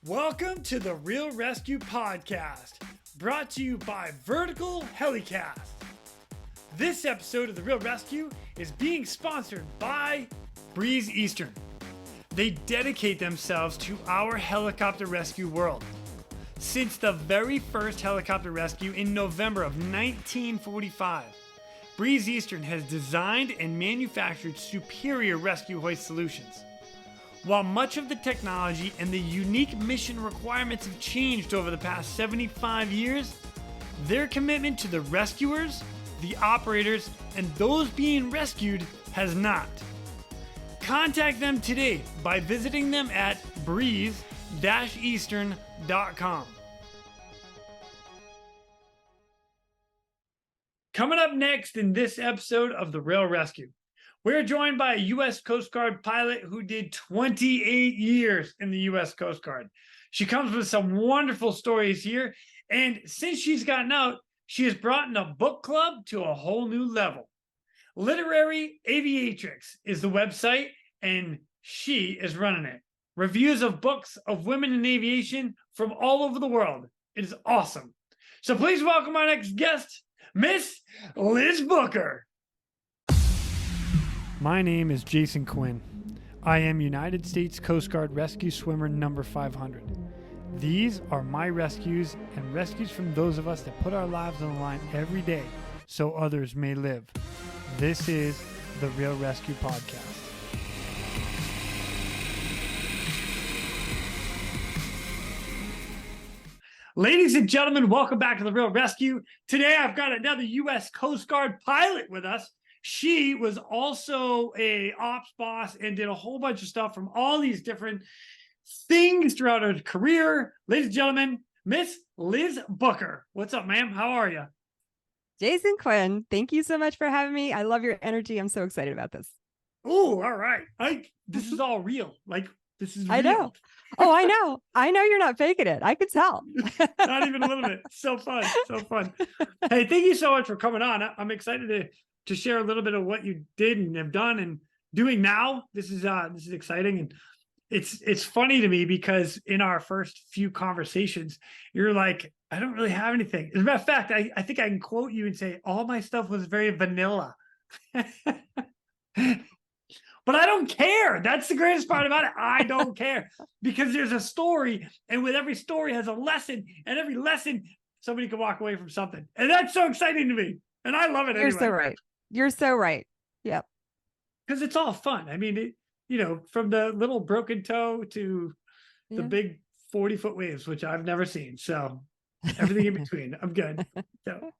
Welcome to the Real ResQ podcast, brought to you by Vertical Helicast. This episode of the Real ResQ is being sponsored by Breeze Eastern. They dedicate themselves to our helicopter rescue world. Since the very first helicopter rescue in November of 1945, Breeze Eastern has designed and manufactured superior rescue hoist solutions. While much of the technology and the unique mission requirements have changed over the past 75 years, their commitment to the rescuers, the operators, and those being rescued has not. Contact them today by visiting them at breeze-eastern.com. Coming up next in this episode of the Real ResQ, we're joined by a U.S. Coast Guard pilot who did 28 years in the U.S. Coast Guard. She comes with some wonderful stories here, and since she's gotten out, she has brought in a book club to a whole new level. Literary Aviatrix is the website, and she is running it. Reviews of books of women in aviation from all over the world. It is awesome. So please welcome our next guest, Miss Liz Booker. My name is Jason Quinn. I am United States Coast Guard Rescue Swimmer number 500. These are my rescues and rescues from those of us that put our lives on the line every day so others may live. This is the Real ResQ podcast. Ladies and gentlemen, welcome back to the Real ResQ. Today I've got another U.S. Coast Guard pilot with us. She was also a ops boss and did a whole bunch of stuff from all these different things throughout her career. Ladies and gentlemen, Miss Liz Booker. What's up, ma'am? How are you? Jason Quinn, thank you so much for having me. I love your energy. I'm so excited about this. Oh, all right. This is all real. This is real. I know. Oh, I know. I know you're not faking it. I could tell. Not even a little bit. So fun. So fun. Hey, thank you so much for coming on. I'm excited to share a little bit of what you did and have done and doing now. This is exciting, and it's funny to me because in our first few conversations, you're like, I don't really have anything. As a matter of fact, I think I can quote you and say all my stuff was very vanilla. But I don't care. That's the greatest part about it. I don't care because there's a story, and with every story has a lesson, and every lesson somebody can walk away from something, and that's so exciting to me. And I love it. You're so right. You're so right. Yep. Because it's all fun. I mean, from the little broken toe to the big 40-foot waves, which I've never seen. So everything in between, I'm good. So,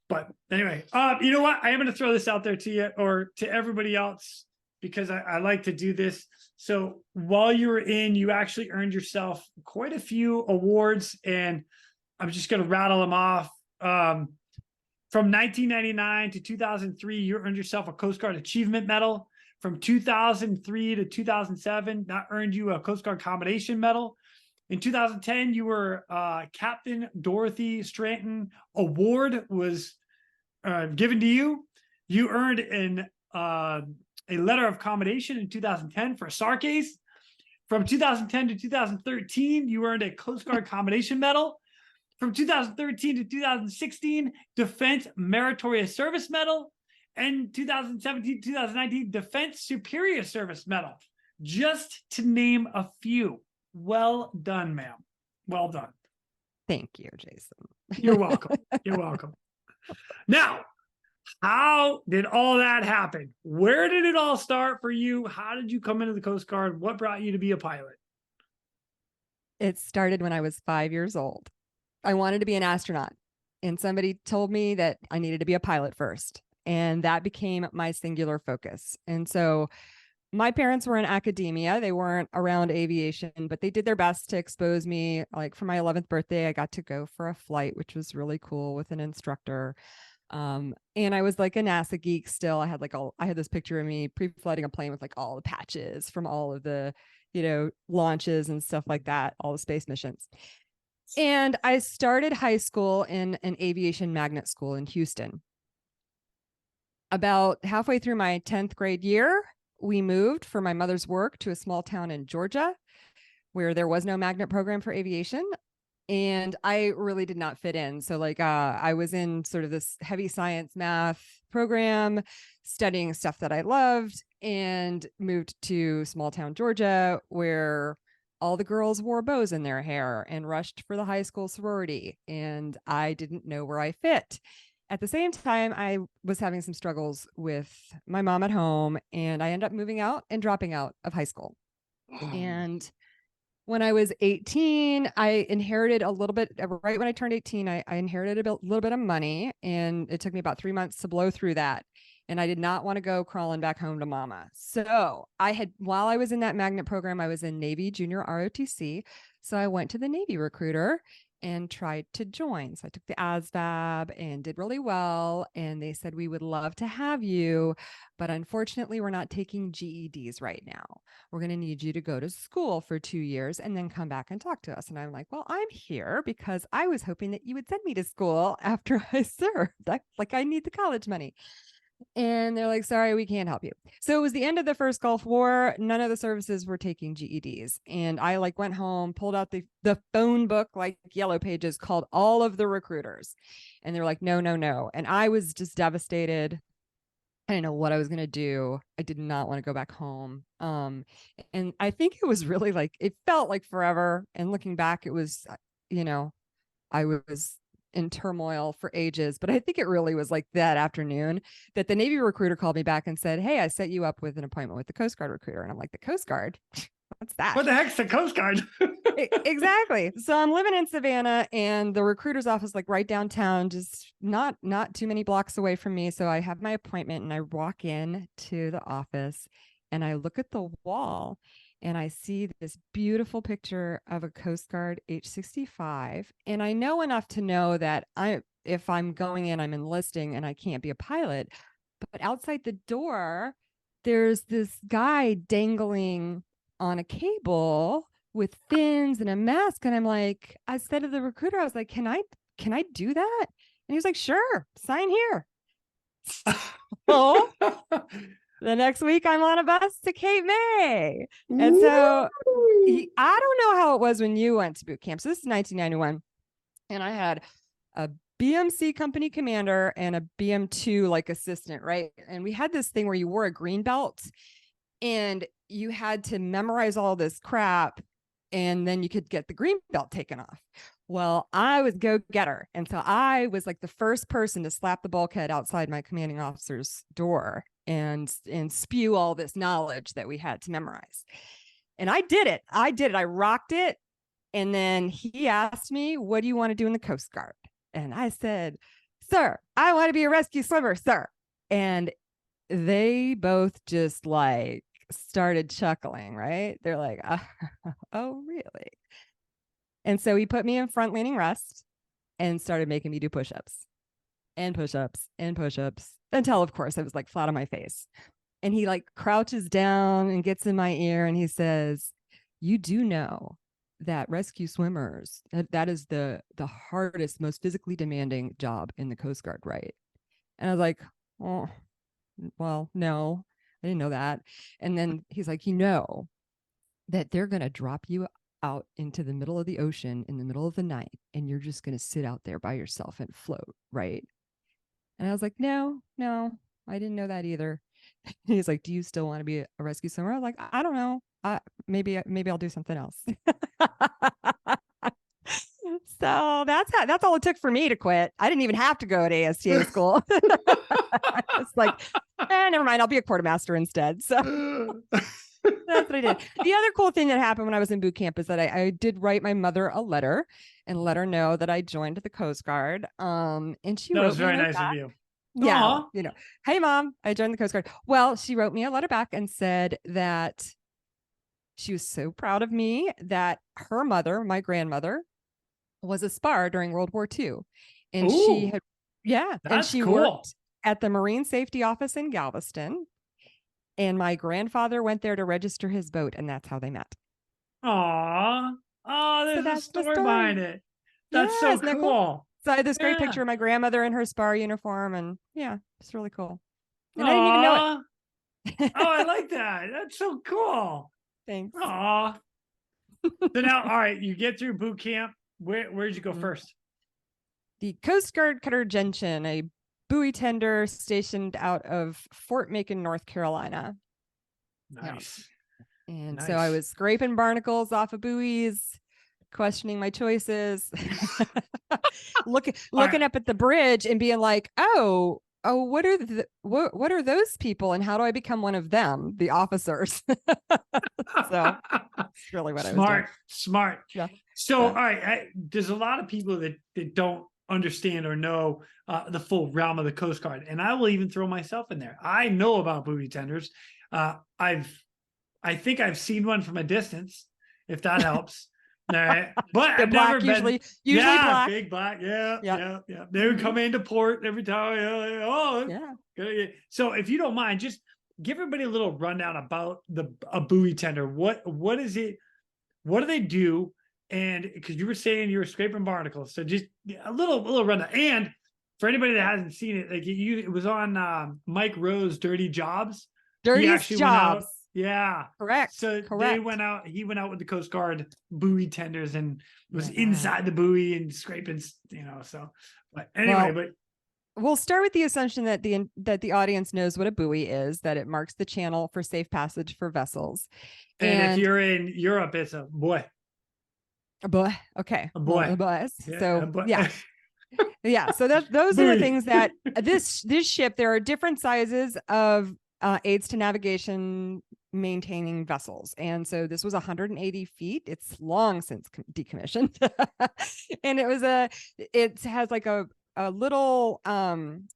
but anyway, you know what? I am going to throw this out there to you or to everybody else because I like to do this. So while you were in, you actually earned yourself quite a few awards, and I'm just going to rattle them off. From 1999 to 2003, you earned yourself a Coast Guard Achievement Medal. From 2003 to 2007, that earned you a Coast Guard Combination Medal. In 2010, you were Captain Dorothy Stranton Award was given to you. You earned a letter of commendation in 2010 for Sarcase. From 2010 to 2013, you earned a Coast Guard Combination Medal. From 2013 to 2016, Defense Meritorious Service Medal, and 2017 to 2019, Defense Superior Service Medal, just to name a few. Well done, ma'am. Well done. Thank you, Jason. You're welcome. You're welcome. Now, how did all that happen? Where did it all start for you? How did you come into the Coast Guard? What brought you to be a pilot? It started when I was 5 years old. I wanted to be an astronaut, and somebody told me that I needed to be a pilot first, and that became my singular focus. And so my parents were in academia. They weren't around aviation, but they did their best to expose me. Like for my 11th birthday, I got to go for a flight, which was really cool with an instructor. And I was like a NASA geek still. I had this picture of me pre-flighting a plane with like all the patches from all of the, launches and stuff like that, all the space missions. And I started high school in an aviation magnet school in Houston. About halfway through my 10th grade year, we moved for my mother's work to a small town in Georgia. where there was no magnet program for aviation. And I really did not fit in. So like I was in sort of this heavy science math program, studying stuff that I loved, and moved to small town Georgia, where all the girls wore bows in their hair and rushed for the high school sorority. And I didn't know where I fit. At the same time, I was having some struggles with my mom at home, and I ended up moving out and dropping out of high school. And when I was 18, I inherited a little bit, right when I turned 18, I inherited a little bit of money, and it took me about 3 months to blow through that. And I did not want to go crawling back home to mama. So while I was in that magnet program, I was in Navy Junior ROTC. So I went to the Navy recruiter and tried to join. So I took the ASVAB and did really well. And they said, we would love to have you, but unfortunately, we're not taking GEDs right now. We're going to need you to go to school for 2 years and then come back and talk to us. And I'm like, well, I'm here because I was hoping that you would send me to school after I served. I need the college money. And they're like, sorry, we can't help you. So it was the end of the first Gulf War. None of the services were taking GEDs. And I went home, pulled out the phone book, like Yellow Pages, called all of the recruiters. And they were like, no, no, no. And I was just devastated. I didn't know what I was going to do. I did not want to go back home. And I think it was really it felt like forever. And looking back, it was, I was in turmoil for ages, but I think it really was like that afternoon that the Navy recruiter called me back and said, hey, I set you up with an appointment with the Coast Guard recruiter. And I'm like, the Coast Guard? What's that? What the heck's the Coast Guard? Exactly. So I'm living in Savannah, and the recruiter's office, right downtown, just not too many blocks away from me. So I have my appointment, and I walk in to the office, and I look at the wall, and I see this beautiful picture of a Coast Guard H-65. And I know enough to know that if I'm going in, I'm enlisting and I can't be a pilot. But outside the door, there's this guy dangling on a cable with fins and a mask. And I'm like, I said to the recruiter, I was like, can I do that? And he was like, sure, sign here. So the next week I'm on a bus to Cape May. And so I don't know how it was when you went to boot camp. So this is 1991. And I had a BMC company commander and a BM2 assistant, right? And we had this thing where you wore a green belt and you had to memorize all this crap, and then you could get the green belt taken off. Well, I was go-getter. And so I was the first person to slap the bulkhead outside my commanding officer's door and spew all this knowledge that we had to memorize. And I did it. I rocked it. And then he asked me, what do you want to do in the Coast Guard? And I said, sir, I want to be a rescue swimmer, sir. And they both just started chuckling, right? They're like, oh, really? And so he put me in front leaning rest and started making me do push-ups and push-ups and push-ups until, of course, I was flat on my face. And he crouches down and gets in my ear and he says, you do know that rescue swimmers, that is the hardest, most physically demanding job in the Coast Guard, right? And I was like, oh, well, no, I didn't know that. And then he's like, that they're going to drop you out into the middle of the ocean in the middle of the night, and you're just going to sit out there by yourself and float, right? And I was like, no, I didn't know that either. He's like, do you still want to be a rescue swimmer? I was like, I don't know. Maybe I'll do something else. So that's all it took for me to quit. I didn't even have to go to ASTA school. It's never mind. I'll be a quartermaster instead. So that's what I did. The other cool thing that happened when I was in boot camp is that I did write my mother a letter and let her know that I joined the Coast Guard. And she That wrote was very me nice back. of you. Yeah, hey mom, I joined the Coast Guard. Well, she wrote me a letter back and said that she was so proud of me that her mother, my grandmother, was a spar during World War II. And she worked at the Marine Safety Office in Galveston. And my grandfather went there to register his boat, and that's how they met. Aw. Oh, there's a story behind it. That's so cool. So I had this great picture of my grandmother in her spar uniform, and it's really cool. And I didn't even know it. Oh, I like that. That's so cool. Thanks. Aw. So now, all right, you get through boot camp. Where'd you go first? The Coast Guard Cutter Gentian, a buoy tender stationed out of Fort Macon, North Carolina. Nice. Yeah. And nice. so I was scraping barnacles off of buoys, questioning my choices, looking up at the bridge and being like, oh, what are those people, and how do I become one of them, the officers? So that's really what I was doing. Smart. Yeah. So, all right, there's a lot of people that don't understand or know the full realm of the Coast Guard, and I will even throw myself in there. I know about buoy tenders. I think I've seen one from a distance, if that helps. All right. But I've black, never been. Usually black. Big black. Yeah. They would come into port every time. Yeah. So if you don't mind, just give everybody a little rundown about a buoy tender. What is it? What do they do? And because you were saying you were scraping barnacles, so just a little rundown. And for anybody that hasn't seen it, like it was on Mike Rowe's Dirty Jobs. Dirtiest Jobs. Yeah. Correct. So Correct. he went out with the Coast Guard buoy tenders and was inside the buoy and scraping, so, but anyway, we'll start with the assumption that the audience knows what a buoy is, that it marks the channel for safe passage for vessels. And if you're in Europe, it's a buoy. A buoy. Okay. A buoy. A buoy. Yeah, so yeah. So those are the things that this ship, there are different sizes of aids to navigation maintaining vessels. And so this was 180 feet. It's long since decommissioned. And it has like a little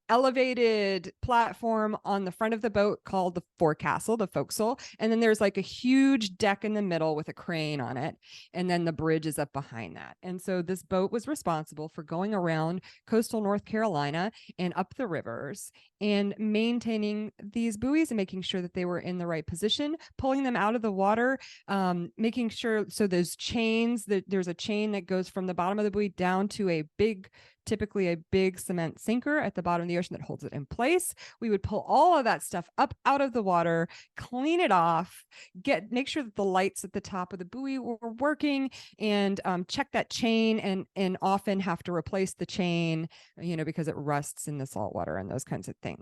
elevated platform on the front of the boat called the forecastle, the forecastle. And then there's like a huge deck in the middle with a crane on it. And then the bridge is up behind that. And so this boat was responsible for going around coastal North Carolina and up the rivers and maintaining these buoys and making sure that they were in the right position, pulling them out of the water, making sure, so those chains, there's a chain that goes from the bottom of the buoy down to typically a big cement sinker at the bottom of the ocean that holds it in place. We would pull all of that stuff up out of the water, clean it off, make sure that the lights at the top of the buoy were working, and check that chain, and often have to replace the chain, because it rusts in the salt water and those kinds of things.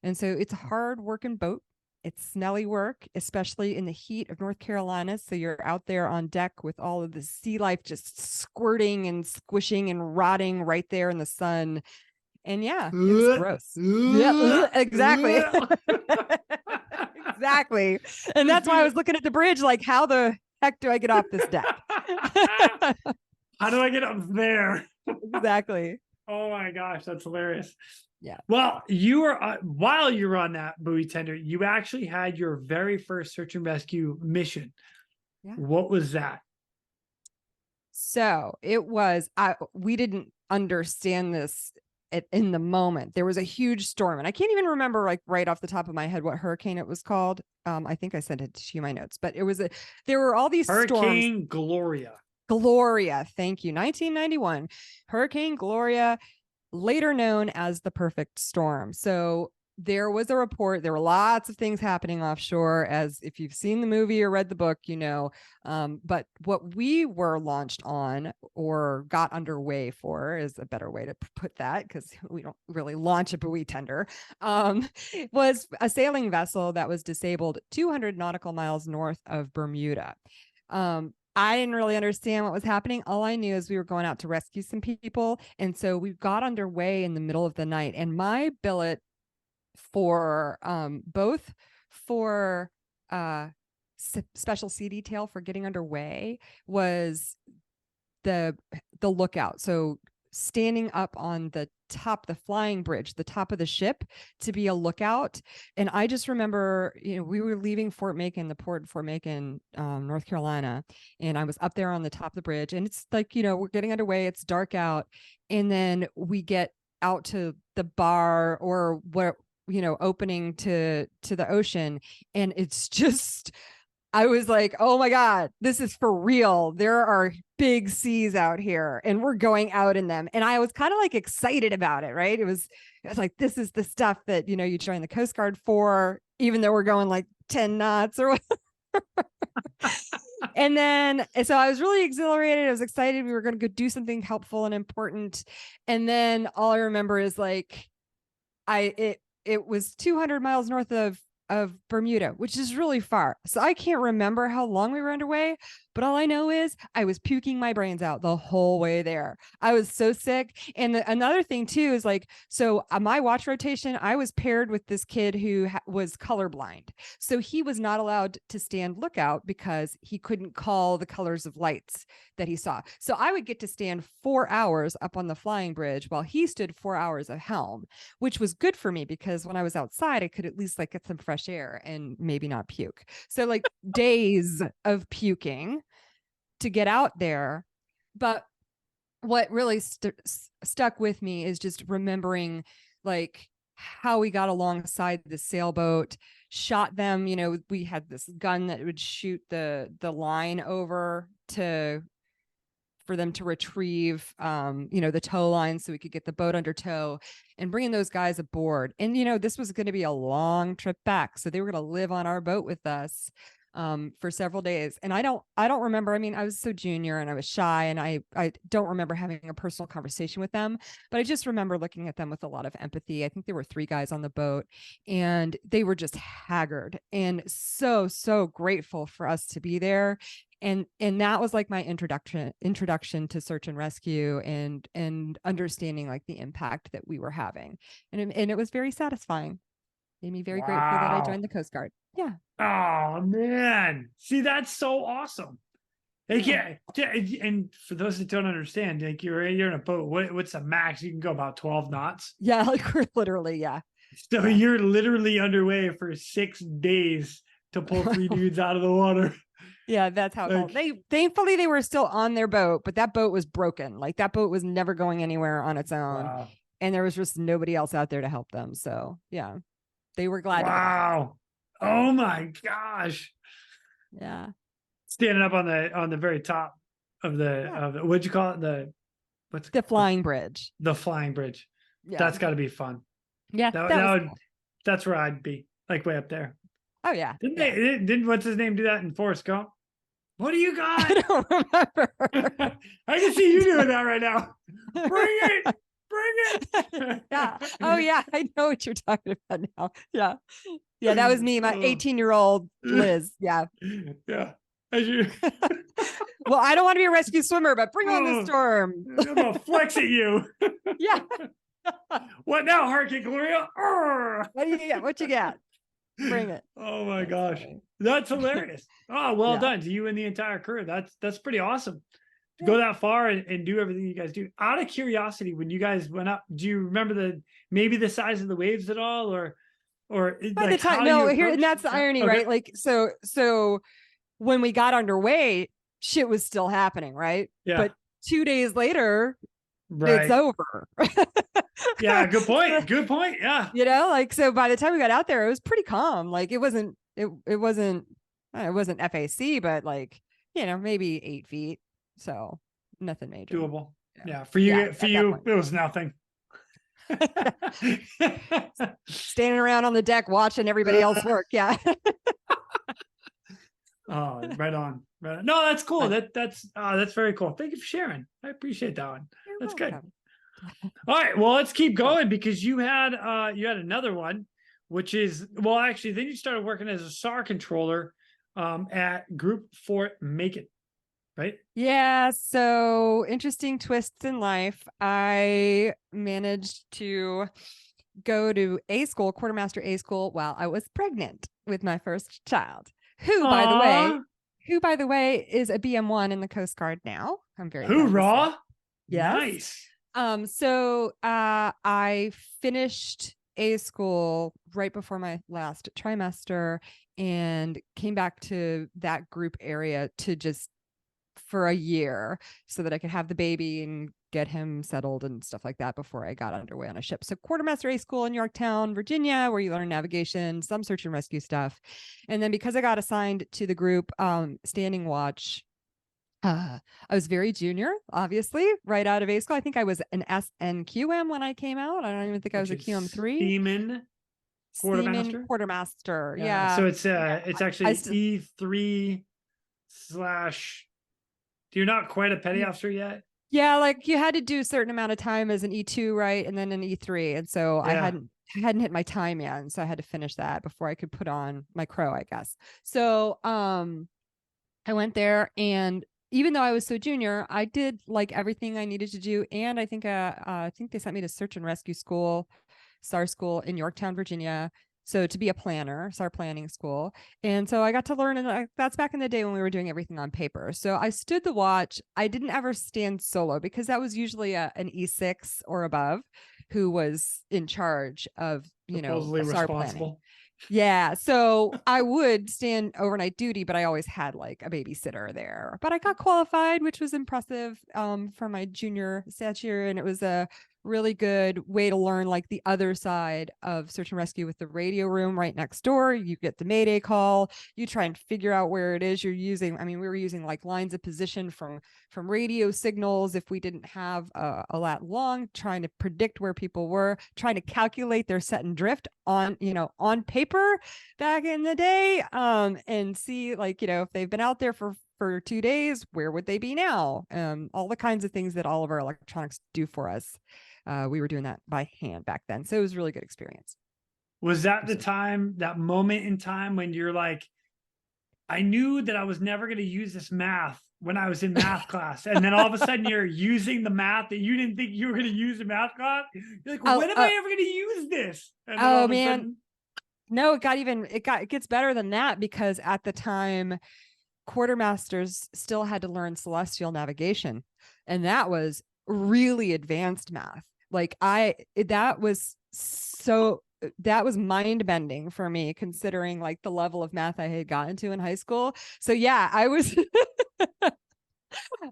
And so it's a hard working boat. It's smelly work, especially in the heat of North Carolina. So you're out there on deck with all of the sea life just squirting and squishing and rotting right there in the sun. And yeah, it's gross. Yeah, exactly. Exactly. And that's why I was looking at the bridge like, how the heck do I get off this deck? How do I get up there? Exactly. Oh my gosh, that's hilarious. Yeah. Well, while you were on that buoy tender, you actually had your very first search and rescue mission. Yeah. What was that? So it was, we didn't understand this in the moment. There was a huge storm, and I can't even remember like right off the top of my head what hurricane it was called. I think I sent it to you in my notes, but there were all these Hurricane storms. Gloria. Thank you. 1991, Hurricane Gloria, later known as the perfect storm. So there was a report. There were lots of things happening offshore, as if you've seen the movie or read the book, but what we were launched on, or got underway for, is a better way to put that, because we don't really launch a buoy tender, was a sailing vessel that was disabled 200 nautical miles north of Bermuda. I didn't really understand what was happening. All I knew is we were going out to rescue some people. And so we got underway in the middle of the night. And my billet for both for special sea detail for getting underway was the lookout. So standing up on the flying bridge, the top of the ship, to be a lookout. And I just remember, we were leaving Fort Macon, the port of Fort Macon, North Carolina. And I was up there on the top of the bridge, and it's like, we're getting underway. It's dark out. And then we get out to the bar, or what, opening to the ocean. And it's just, I was like, oh my God, this is for real. There are big seas out here, and we're going out in them. And I was kind of like excited about it, right? It was like, this is the stuff that, you join the Coast Guard for, even though we're going like 10 knots or whatever. So I was really exhilarated. I was excited. We were going to go do something helpful and important. And then all I remember is like, it was 200 miles north of Bermuda, which is really far. So I can't remember how long we were underway, but all I know is I was puking my brains out the whole way there. I was so sick. And another thing too is like, so my watch rotation, I was paired with this kid who was colorblind. So he was not allowed to stand lookout because he couldn't call the colors of lights that he saw. So I would get to stand 4 hours up on the flying bridge while he stood 4 hours of helm, which was good for me because when I was outside, I could at least like get some fresh air and maybe not puke. So like days of puking to get out there. But what really stuck with me is just remembering like how we got alongside the sailboat, shot them. You know, we had this gun that would shoot the line over for them to retrieve, the tow line so we could get the boat under tow and bringing those guys aboard. And, this was going to be a long trip back. So they were going to live on our boat with us for several days. And I don't remember. I mean, I was so junior and I was shy and I don't remember having a personal conversation with them, but I just remember looking at them with a lot of empathy. I think there were 3 guys on the boat and they were just haggard and so, so grateful for us to be there. And that was like my introduction to search and rescue and understanding like the impact that we were having. And it was very satisfying. Made me very grateful that I joined the Coast Guard. Yeah. Oh man. See, that's so awesome. Like, yeah. And for those that don't understand, like you're in a boat. What's the max? You can go about 12 knots. Yeah, like we're literally, yeah. So you're literally underway for 6 days to pull 3 dudes out of the water. Yeah, that's how thankfully they were still on their boat, but that boat was broken. Like that boat was never going anywhere on its own. Wow. And there was just nobody else out there to help them. So yeah, they were glad. Wow. Oh my gosh. Yeah. Standing up on the very top of the what'd you call it? The flying bridge. The flying bridge. Yeah. That's gotta be fun. Yeah. Cool. That's where I'd be, like way up there. Oh yeah. Didn't what's his name do that in Forrest Gump? What do you got? I don't remember. I can see you doing that right now. Bring it. Yeah. Oh yeah. I know what you're talking about now. Yeah. Yeah. That was me, my 18-year-old Liz. Yeah. Yeah. Well, I don't want to be a rescue swimmer, but bring on the storm. I'm gonna flex at you. Yeah. What now, Harky Gloria? What do you got? What you got? Bring it. Oh my gosh. That's hilarious. Oh, well done to you and the entire crew. That's pretty awesome to go that far and do everything you guys do. Out of curiosity, when you guys went up, do you remember maybe the size of the waves at all or by the time? No, here, and that's the irony, right? Like, so when we got underway, shit was still happening, right? Yeah. But 2 days later, it's over. Yeah, good point. Good point. Yeah. Like, so by the time we got out there, it was pretty calm. Like it wasn't FAC, but like, maybe 8 feet. So nothing major. Doable. Yeah. For you, it was nothing. Standing around on the deck watching everybody else work. Yeah. Oh, right on. No, that's cool. That's very cool. Thank you for sharing. I appreciate that one. That's good. All right, well, let's keep going because you had another one, which is actually then you started working as a SAR controller at Group Fort Macon, right? Yeah. So interesting twists in life. I managed to go to quartermaster A school while I was pregnant with my first child. Who, by the way, is a BM1 in the Coast Guard now. I'm very hoorah! Yes. Nice. So I finished A school right before my last trimester and came back to that group area for a year so that I could have the baby and get him settled and stuff like that before I got underway on a ship. So quartermaster A school in Yorktown, Virginia, where you learn navigation, some search and rescue stuff. And then because I got assigned to the group standing watch, I was very junior, obviously, right out of A school. I think I was an SNQM when I came out. I don't even think I was a QM3. Seaman quartermaster. Quartermaster. Yeah. So it's actually E3 slash, you're not quite a petty officer yet. Yeah, like you had to do a certain amount of time as an E2, right? And then an E3. And so I hadn't hit my time yet. And so I had to finish that before I could put on my crow, I guess. So I went there, and even though I was so junior, I did like everything I needed to do. And I think they sent me to search and rescue school, SAR school in Yorktown, Virginia. So to be a planner, SAR planning school. And so I got to learn, and that's back in the day when we were doing everything on paper. So I stood the watch. I didn't ever stand solo because that was usually an E6 or above who was in charge of, supposedly SAR responsible. planning. Yeah. So I would stand overnight duty, but I always had like a babysitter there. But I got qualified, which was impressive for my junior stature. And it was a really good way to learn like the other side of search and rescue with the radio room right next door. You get the Mayday call, you try and figure out where it is you're using. I mean, we were using like lines of position from radio signals if we didn't have a lat long, trying to predict where people were, trying to calculate their set and drift on paper back in the day, and see like, if they've been out there for 2 days, where would they be now? All the kinds of things that all of our electronics do for us. We were doing that by hand back then. So it was a really good experience. Was that the time, that moment in time when you're like, I knew that I was never going to use this math when I was in math class. And then all of a sudden you're using the math that you didn't think you were going to use in math class. You're like, when am I ever going to use this? And oh man, no, it gets better than that, because at the time, quartermasters still had to learn celestial navigation. And that was really advanced math. Like that was mind bending for me, considering like the level of math I had gotten to in high school. So yeah, I was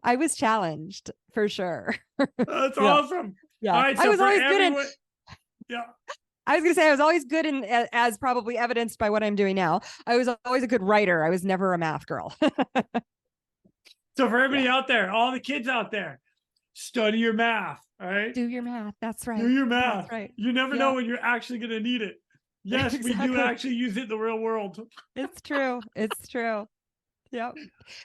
I was challenged for sure. That's awesome. Yeah. All right, so I was always everyone... good yeah. I was going to say I was always good in, as probably evidenced by what I'm doing now. I was always a good writer. I was never a math girl. So for everybody out there, all the kids out there, study your math. All right. Do your math. That's right. Do your math. That's right. You never know when you're actually going to need it. Yes, exactly. We do actually use it in the real world. It's true. It's true. Yep.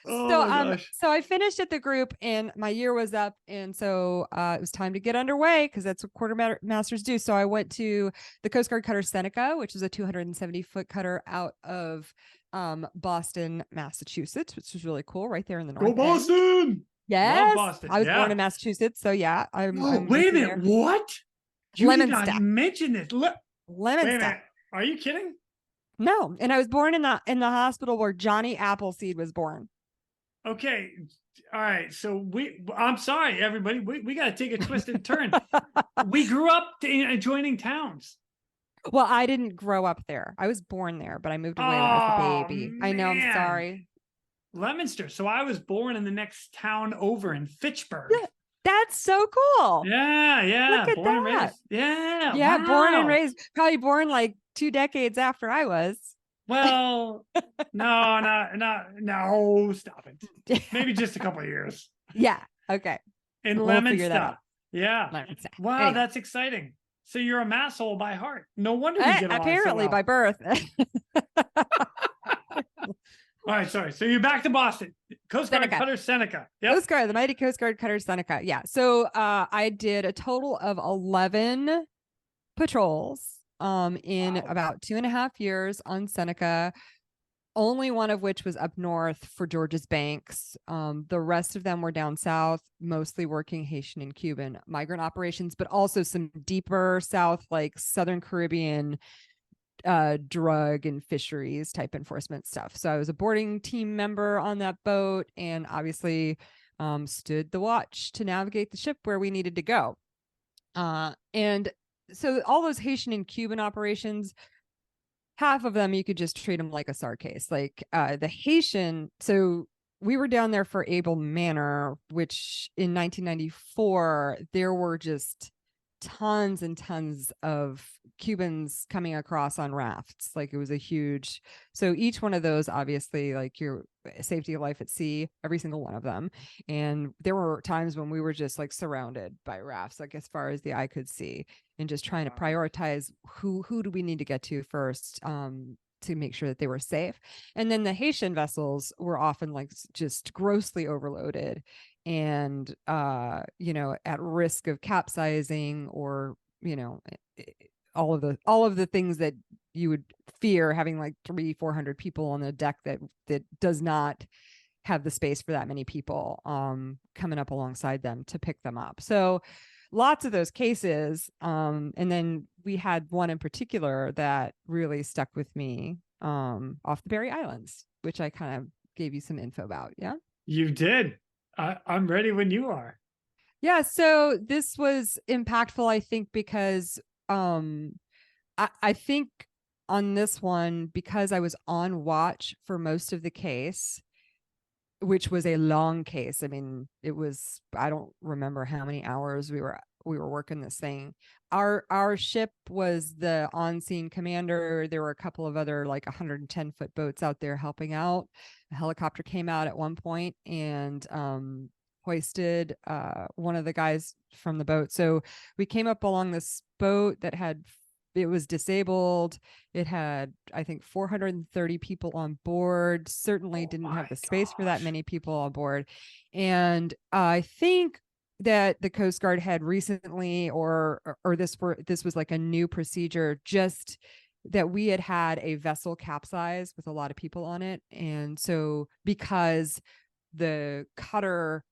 Oh, so I finished at the group and my year was up. And so it was time to get underway, because that's what quartermasters do. So I went to the Coast Guard cutter Seneca, which is a 270-foot cutter out of Boston, Massachusetts, which was really cool, right there in the north. Go Boston! Yes, Boston. I was born in Massachusetts, so yeah. I'm wait a minute, what? You did not mention this. Lemonster. Are you kidding? No, and I was born in the hospital where Johnny Appleseed was born. Okay, all right. So I'm sorry, everybody. We got to take a twisted turn. We grew up in adjoining towns. Well, I didn't grow up there. I was born there, but I moved away when I was a baby. Man. I know. I'm sorry. Leominster. So I was born in the next town over in Fitchburg. Yeah, that's so cool. Yeah. Look at born that. and raised. Yeah. Wow. Born and raised. Probably born like 2 decades after I was. Well, no, stop it. Maybe just a couple of years. Yeah. Okay. In Leominster. Yeah. Leominster. Wow, anyway. That's exciting. So you're a masshole by heart. No wonder you get along apparently so well. by birth. All right, sorry. So you're back to Boston. Coast Guard cutter Seneca. Yep. Coast Guard, the mighty Coast Guard cutter Seneca. Yeah. So I did a total of 11 patrols in about 2.5 years on Seneca. Only one of which was up north for George's Banks. The rest of them were down south, mostly working Haitian and Cuban migrant operations, but also some deeper south, like Southern Caribbean drug and fisheries type enforcement stuff. So I was a boarding team member on that boat, and obviously stood the watch to navigate the ship where we needed to go. And so all those Haitian and Cuban operations, half of them you could just treat them like a SAR case. Like the Haitian, so we were down there for Able Manor, which in 1994 there were just tons and tons of Cubans coming across on rafts. Like it was a huge, so each one of those, obviously, like your safety of life at sea, every single one of them. And there were times when we were just like surrounded by rafts, like as far as the eye could see, and just trying to prioritize who do we need to get to first, to make sure that they were safe. And then the Haitian vessels were often like just grossly overloaded and, at risk of capsizing or, all of the things that you would fear having like 300-400 people on the deck that does not have the space for that many people coming up alongside them to pick them up. So lots of those cases. And then we had one in particular that really stuck with me off the Berry Islands, which I kind of gave you some info about. Yeah. You did. I'm ready when you are. Yeah. So this was impactful, I think, because I think on this one, because I was on watch for most of the case, which was a long case. I mean, I don't remember how many hours we were working this thing. Our ship was the on-scene commander. There were a couple of other like 110-foot boats out there helping out. A helicopter came out at one point and hoisted one of the guys from the boat. So we came up along this boat that it was disabled. It had, I think, 430 people on board. Certainly didn't have the space for that many people on board. And I think that the Coast Guard had recently, or this was like a new procedure, just that we had a vessel capsize with a lot of people on it. And so because the cutter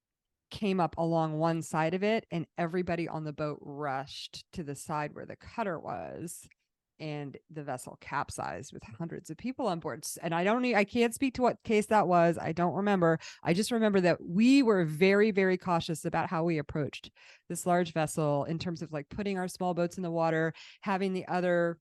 came up along one side of it and everybody on the boat rushed to the side where the cutter was, and the vessel capsized with hundreds of people on board. And I can't speak to what case that was. I don't remember. I just remember that we were very, very cautious about how we approached this large vessel in terms of like putting our small boats in the water, having the other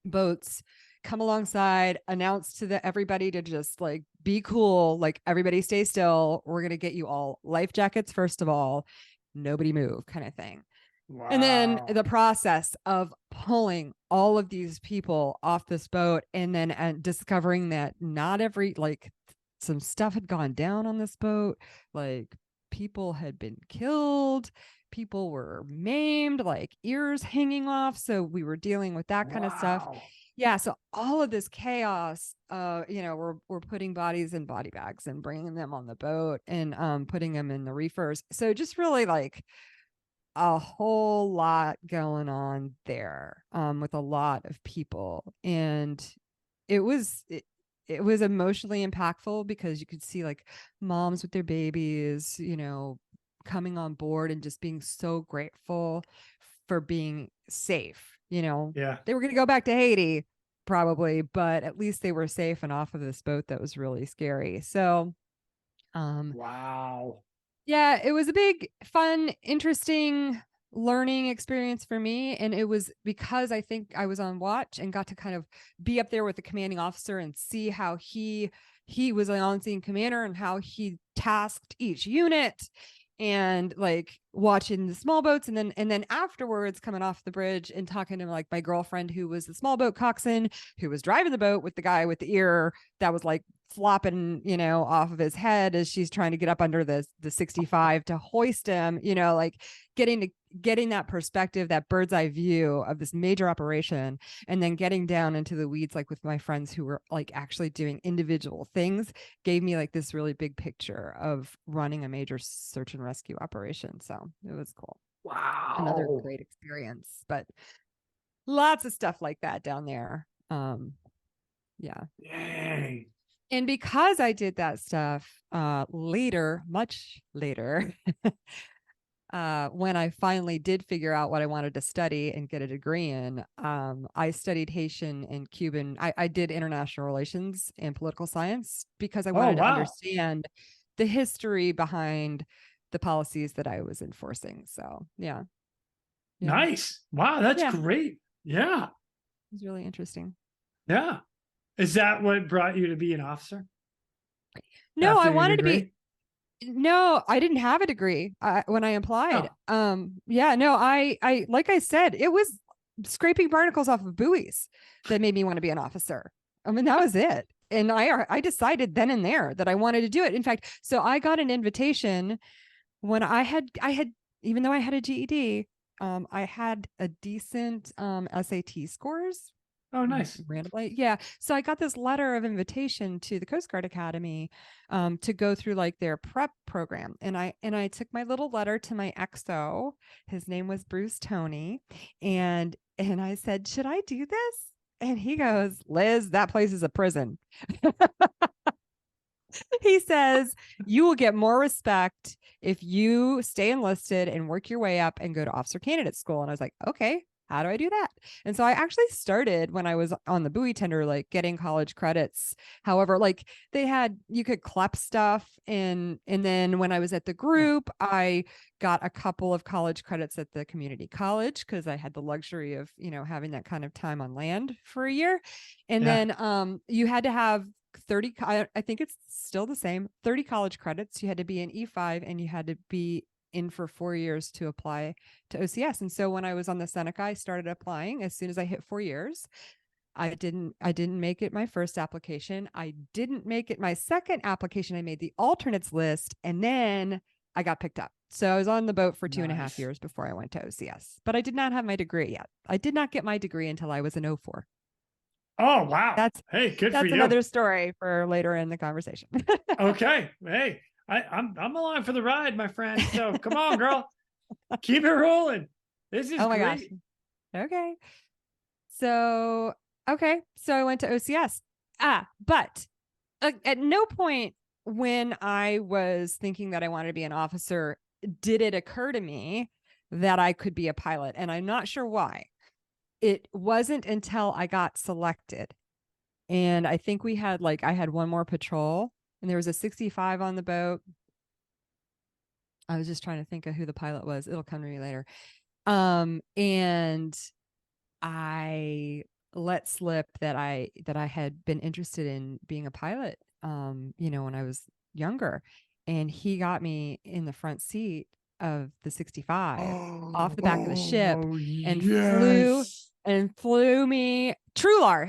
boats come alongside, announce to everybody to just like be cool, like everybody stay still. We're gonna get you all life jackets first of all, nobody move, kind of thing. Wow. And then the process of pulling all of these people off this boat, and then discovering that not every, like, some stuff had gone down on this boat, like people had been killed, people were maimed, like ears hanging off. So we were dealing with that kind of stuff. Yeah. So all of this chaos, we're putting bodies in body bags and bringing them on the boat and putting them in the reefers. So just really like a whole lot going on there with a lot of people. And it was emotionally impactful because you could see like moms with their babies, coming on board and just being so grateful for being safe. Yeah. They were going to go back to Haiti probably, but at least they were safe and off of this boat that was really scary. So, wow. Yeah, it was a big, fun, interesting learning experience for me. And it was because I think I was on watch and got to kind of be up there with the commanding officer and see how he was an on-scene commander and how he tasked each unit, and like watching the small boats, and then afterwards coming off the bridge and talking to like my girlfriend who was the small boat coxswain who was driving the boat with the guy with the ear that was like flopping off of his head as she's trying to get up under the 65 to hoist him, like getting that perspective, that bird's eye view of this major operation, and then getting down into the weeds like with my friends who were like actually doing individual things, gave me like this really big picture of running a major search and rescue operation. So it was cool. Wow. Another great experience, but lots of stuff like that down there. Yeah. Dang. And because I did that stuff later, much later, when I finally did figure out what I wanted to study and get a degree in, I studied Haitian and Cuban. I did international relations and political science because I wanted to understand the history behind the policies that I was enforcing. So, yeah. Nice. Wow, that's great. Yeah. It was really interesting. Yeah. Is that what brought you to be an officer? No, I wanted to be. No, I didn't have a degree when I applied. Oh. I like I said, it was scraping barnacles off of buoys that made me want to be an officer. I mean, that was it. And I decided then and there that I wanted to do it. In fact, so I got an invitation when I had, even though I had a GED, I had a decent SAT scores. Oh, nice. randomly. Yeah. So I got this letter of invitation to the Coast Guard Academy to go through like their prep program. And I took my little letter to my XO. His name was Bruce Tony. And I said, should I do this? And he goes, Liz, that place is a prison. He says, you will get more respect if you stay enlisted and work your way up and go to officer candidate school. And I was like, okay, how do I do that? And so I actually started when I was on the buoy tender, like getting college credits. However, like you could CLEP stuff. And then when I was at the group, I got a couple of college credits at the community college because I had the luxury of, having that kind of time on land for a year. And then you had to have 30, I think it's still the same, 30 college credits. You had to be an E5 and you had to be in for 4 years to apply to OCS. And so when I was on the Seneca, I started applying as soon as I hit 4 years. I didn't make it my first application. I didn't make it my second application. I made the alternates list and then I got picked up. So I was on the boat for 2.5 years before I went to OCS, but I did not have my degree yet. I did not get my degree until I was an 04. Oh, wow. That's good for you. That's another story for later in the conversation. Okay. Hey, I'm along for the ride, my friend. So come on, girl. Keep it rolling. This is my great. Gosh. Okay. So I went to OCS. But at no point when I was thinking that I wanted to be an officer did it occur to me that I could be a pilot. And I'm not sure why. It wasn't until I got selected. And I think I had one more patrol and there was a 65 on the boat. I was just trying to think of who the pilot was. It'll come to me later. And I let slip that I had been interested in being a pilot, when I was younger. And he got me in the front seat of the 65 off the back of the ship and flew me,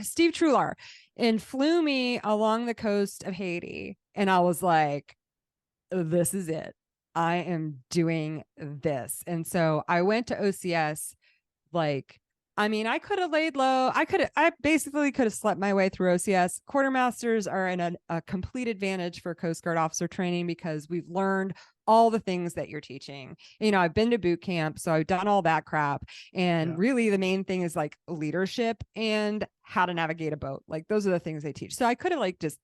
Steve Trular, and flew me along the coast of Haiti. And I was like, this is it. I am doing this. And so I went to OCS. I could have laid low. I basically could have slept my way through OCS. Quartermasters are in a complete advantage for Coast Guard officer training because we've learned all the things that you're teaching. I've been to boot camp, so I've done all that crap. And really the main thing is like leadership and how to navigate a boat. Like those are the things they teach. So I could have just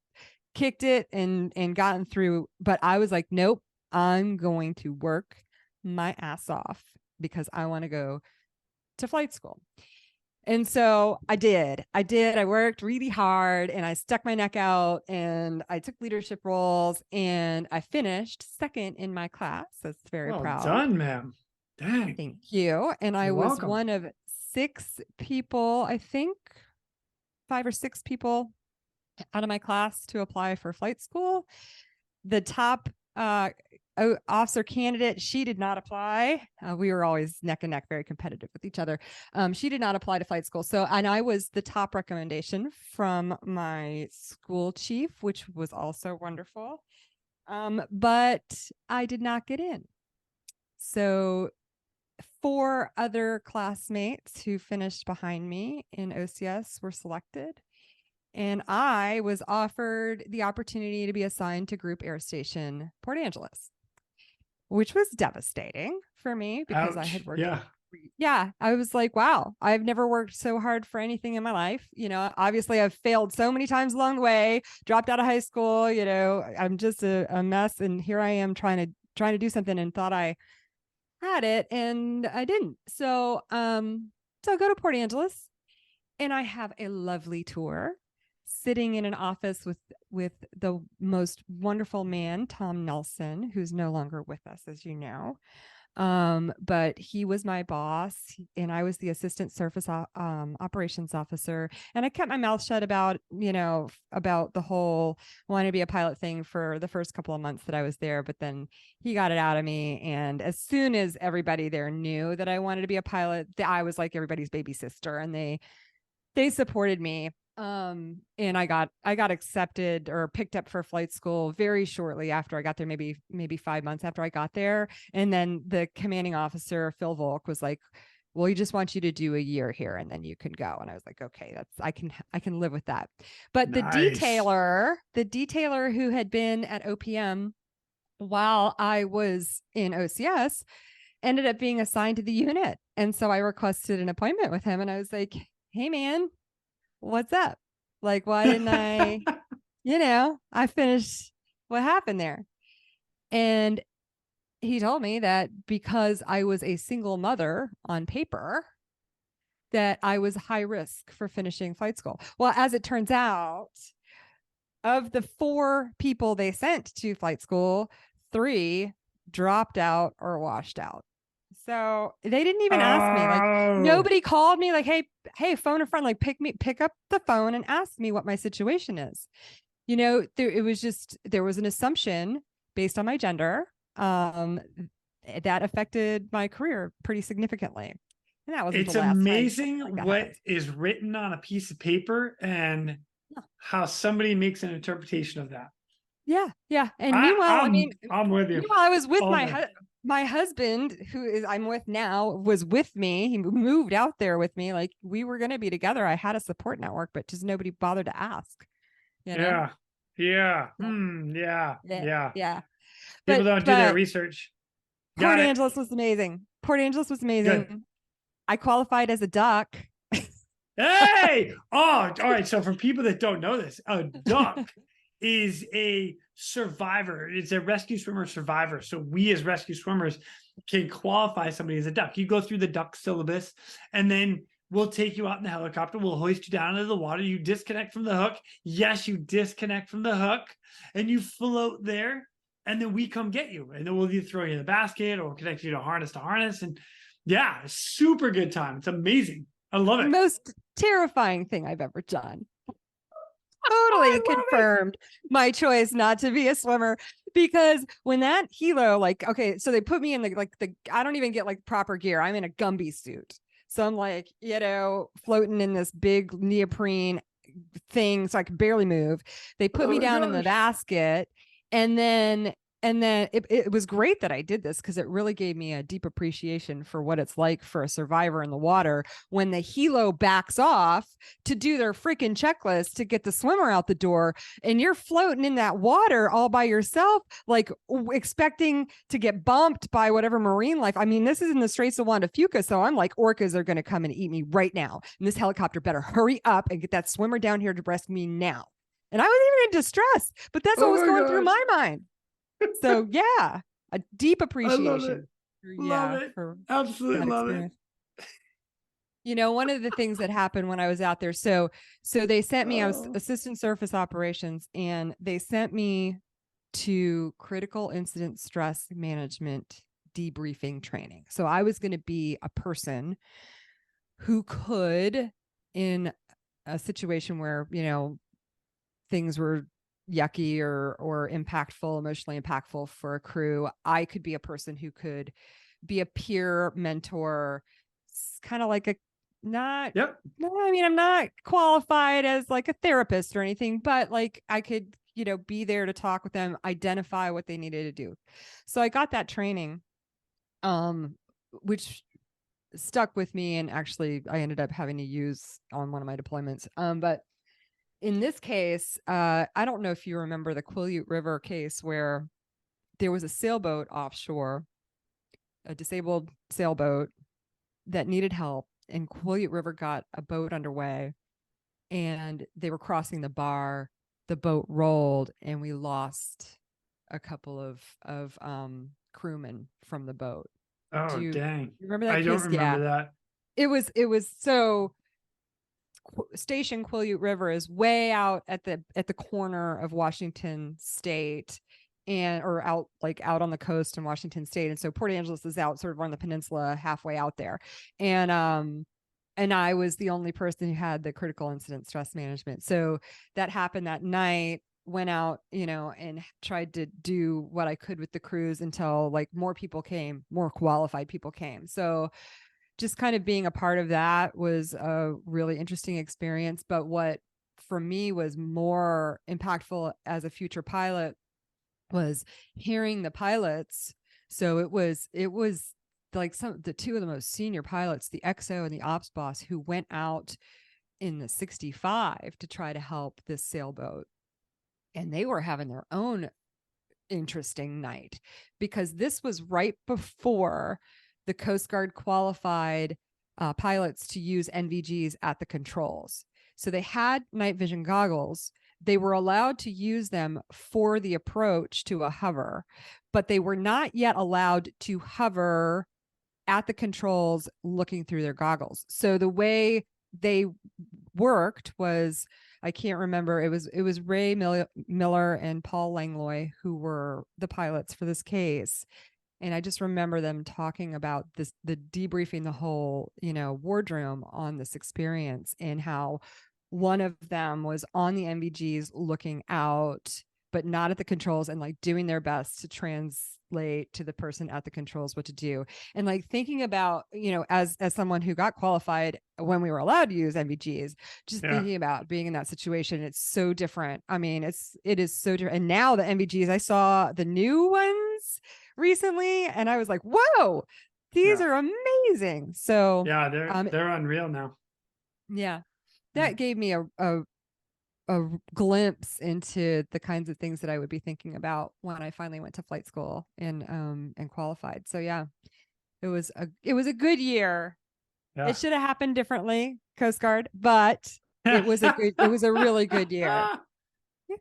kicked it and gotten through, but I was like, nope, I'm going to work my ass off because I want to go to flight school. And so I did. I worked really hard and I stuck my neck out and I took leadership roles and I finished second in my class. That's very proud. Well done, ma'am. Dang. Thank you. And I was welcome. One of 6 people, I think 5 or 6 people out of my class to apply for flight school. The top officer candidate, she did not apply. We were always neck and neck, very competitive with each other. She did not apply to flight school. And I was the top recommendation from my school chief, which was also wonderful. But I did not get in. So 4 other classmates who finished behind me in OCS were selected. And I was offered the opportunity to be assigned to Group Air Station Port Angeles, which was devastating for me because I had worked. Yeah. I was like, wow, I've never worked so hard for anything in my life. Obviously I've failed so many times along the way, dropped out of high school, I'm just a mess. And here I am trying to do something and thought I had it and I didn't. So I go to Port Angeles and I have a lovely tour, sitting in an office with the most wonderful man, Tom Nelson, who's no longer with us, as you know. But he was my boss and I was the assistant surface operations officer. And I kept my mouth shut about the whole wanting to be a pilot thing for the first couple of months that I was there. But then he got it out of me. And as soon as everybody there knew that I wanted to be a pilot, I was like everybody's baby sister and they supported me. And I got accepted or picked up for flight school very shortly after I got there, maybe 5 months after I got there. And then the commanding officer, Phil Volk, was like, well, we just want you to do a year here and then you can go. And I was like, okay, I can live with that. But Nice. the detailer who had been at OPM while I was in OCS ended up being assigned to the unit. And so I requested an appointment with him and I was like, hey man, what's up? Like, why didn't I, I finished what happened there. And he told me that because I was a single mother on paper, that I was high risk for finishing flight school. Well, as it turns out, of the 4 people they sent to flight school, 3 dropped out or washed out. So they didn't even ask me. Like, nobody called me like, hey, phone a friend, like pick up the phone and ask me what my situation is. There was an assumption based on my gender that affected my career pretty significantly. And that wasn't It's the last amazing time like what happened. is written on a piece of paper and how somebody makes an interpretation of that. Yeah. And meanwhile, I'm with you. meanwhile, I was with my husband, I'm with now, was with me. He moved out there with me. Like, we were going to be together. I had a support network, but just nobody bothered to ask. Yeah. Yeah. Yeah. People don't do their research. Port Angeles was amazing. Good. I qualified as a duck. Hey! Oh, all right. So for people that don't know this, a duck is a survivor. It's a rescue swimmer survivor. So we as rescue swimmers can qualify somebody as a duck. You go through the duck syllabus and then we'll take you out in the helicopter. We'll hoist you down into the water. You disconnect from the hook. Yes, you disconnect from the hook and you float there. And then we come get you. And then we'll either throw you in the basket or connect you to harness. And yeah, super good time. It's amazing. I love it. Most terrifying thing I've ever done. Totally confirmed my choice not to be a swimmer, because when that helo, like, okay, so they put me in I don't even get like proper gear. I'm in a Gumby suit. So I'm like, floating in this big neoprene thing so I could barely move. They put me down in the basket, and then it was great that I did this because it really gave me a deep appreciation for what it's like for a survivor in the water when the helo backs off to do their freaking checklist to get the swimmer out the door, and you're floating in that water all by yourself, like expecting to get bumped by whatever marine life. I mean, this is in the Straits of Juan de Fuca, so I'm like, orcas are going to come and eat me right now, and this helicopter better hurry up and get that swimmer down here to rescue me now. And I was even in distress, but that's what was going through my mind. So yeah, a deep appreciation. Love it. Absolutely love it. One of the things that happened when I was out there, so they sent me, I was assistant surface operations, and they sent me to critical incident stress management debriefing training. So I was going to be a person who could, in a situation where, things were yucky or impactful, emotionally impactful for a crew, I could be a person who could be a peer mentor, kind of like no, I mean, I'm not qualified as like a therapist or anything, but like I could, be there to talk with them, identify what they needed to do. So I got that training, which stuck with me, and actually I ended up having to use on one of my deployments. But in this case, I don't know if you remember the Quileute River case where there was a sailboat offshore, a disabled sailboat that needed help, and Quileute River got a boat underway, and they were crossing the bar. The boat rolled, and we lost a couple of crewmen from the boat. Oh, dang! Remember that I case? don't remember that. It was so. Station Quileute River is way out at the corner of Washington State, or out on the coast in Washington State. And so Port Angeles is out sort of on the peninsula, halfway out there. And I was the only person who had the critical incident stress management. So that happened that night, went out, and tried to do what I could with the crews until more people came, more qualified people came. So just kind of being a part of that was a really interesting experience. But what for me was more impactful as a future pilot was hearing the pilots. So it was like the two of the most senior pilots, the XO and the ops boss, who went out in the 65 to try to help this sailboat. And they were having their own interesting night, because this was right before the Coast Guard qualified pilots to use NVGs at the controls. So they had night vision goggles. They were allowed to use them for the approach to a hover, but they were not yet allowed to hover at the controls looking through their goggles. So the way they worked was, I can't remember, it was Ray Miller and Paul Langlois who were the pilots for this case. And I just remember them talking about this, the debriefing the whole, wardroom on this experience, and how one of them was on the NVGs looking out, but not at the controls, and like doing their best to translate to the person at the controls what to do. And like thinking about, as someone who got qualified when we were allowed to use NVGs, just thinking about being in that situation, it's so different. I mean, it is so different. And now the NVGs, I saw the new ones recently, and I was like, whoa, these are amazing. So yeah, they're unreal now. Yeah. That gave me a glimpse into the kinds of things that I would be thinking about when I finally went to flight school and qualified. So yeah, it was a good year. Yeah. It should have happened differently, Coast Guard, but it was a really good year.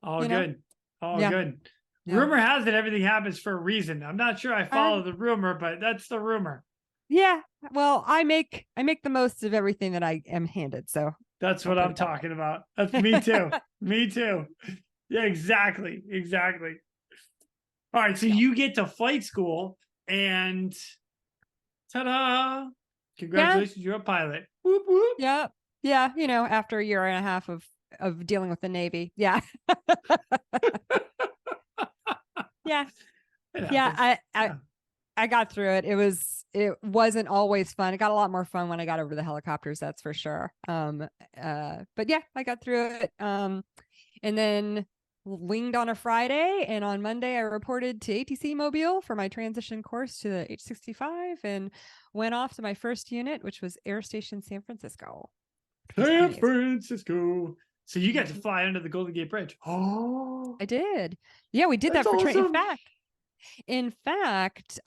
All good. All good. Yeah. Rumor has it everything happens for a reason. I'm not sure I follow the rumor, but that's the rumor. Yeah. Well, I make the most of everything that I am handed. So that's what I'm talking about. That's me too. Me too. Yeah, exactly. Exactly. All right. So you get to flight school and ta-da. Congratulations. You're a pilot. Whoop, whoop. Yeah. Yeah. After a year and a half of dealing with the Navy. Yeah. Yeah. Yeah. I got through it. It wasn't always fun. It got a lot more fun when I got over the helicopters, that's for sure. But yeah, I got through it. And then winged on a Friday, and on Monday I reported to ATC Mobile for my transition course to the H-65 and went off to my first unit, which was Air Station San Francisco. San Francisco. So you got to fly under the Golden Gate Bridge. Oh, I did. Yeah, we did that for training. In fact,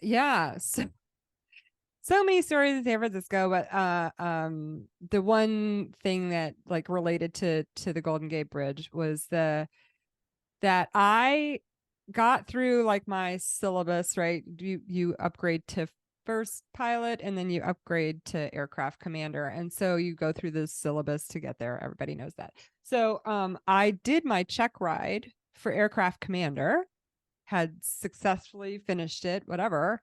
yeah, so many stories in San Francisco, but the one thing that like related to the Golden Gate Bridge was that I got through like my syllabus, right? You upgrade to first pilot, and then you upgrade to aircraft commander, and so you go through the syllabus to get there. Everybody knows that. So I did my check ride for aircraft commander, had successfully finished it, whatever.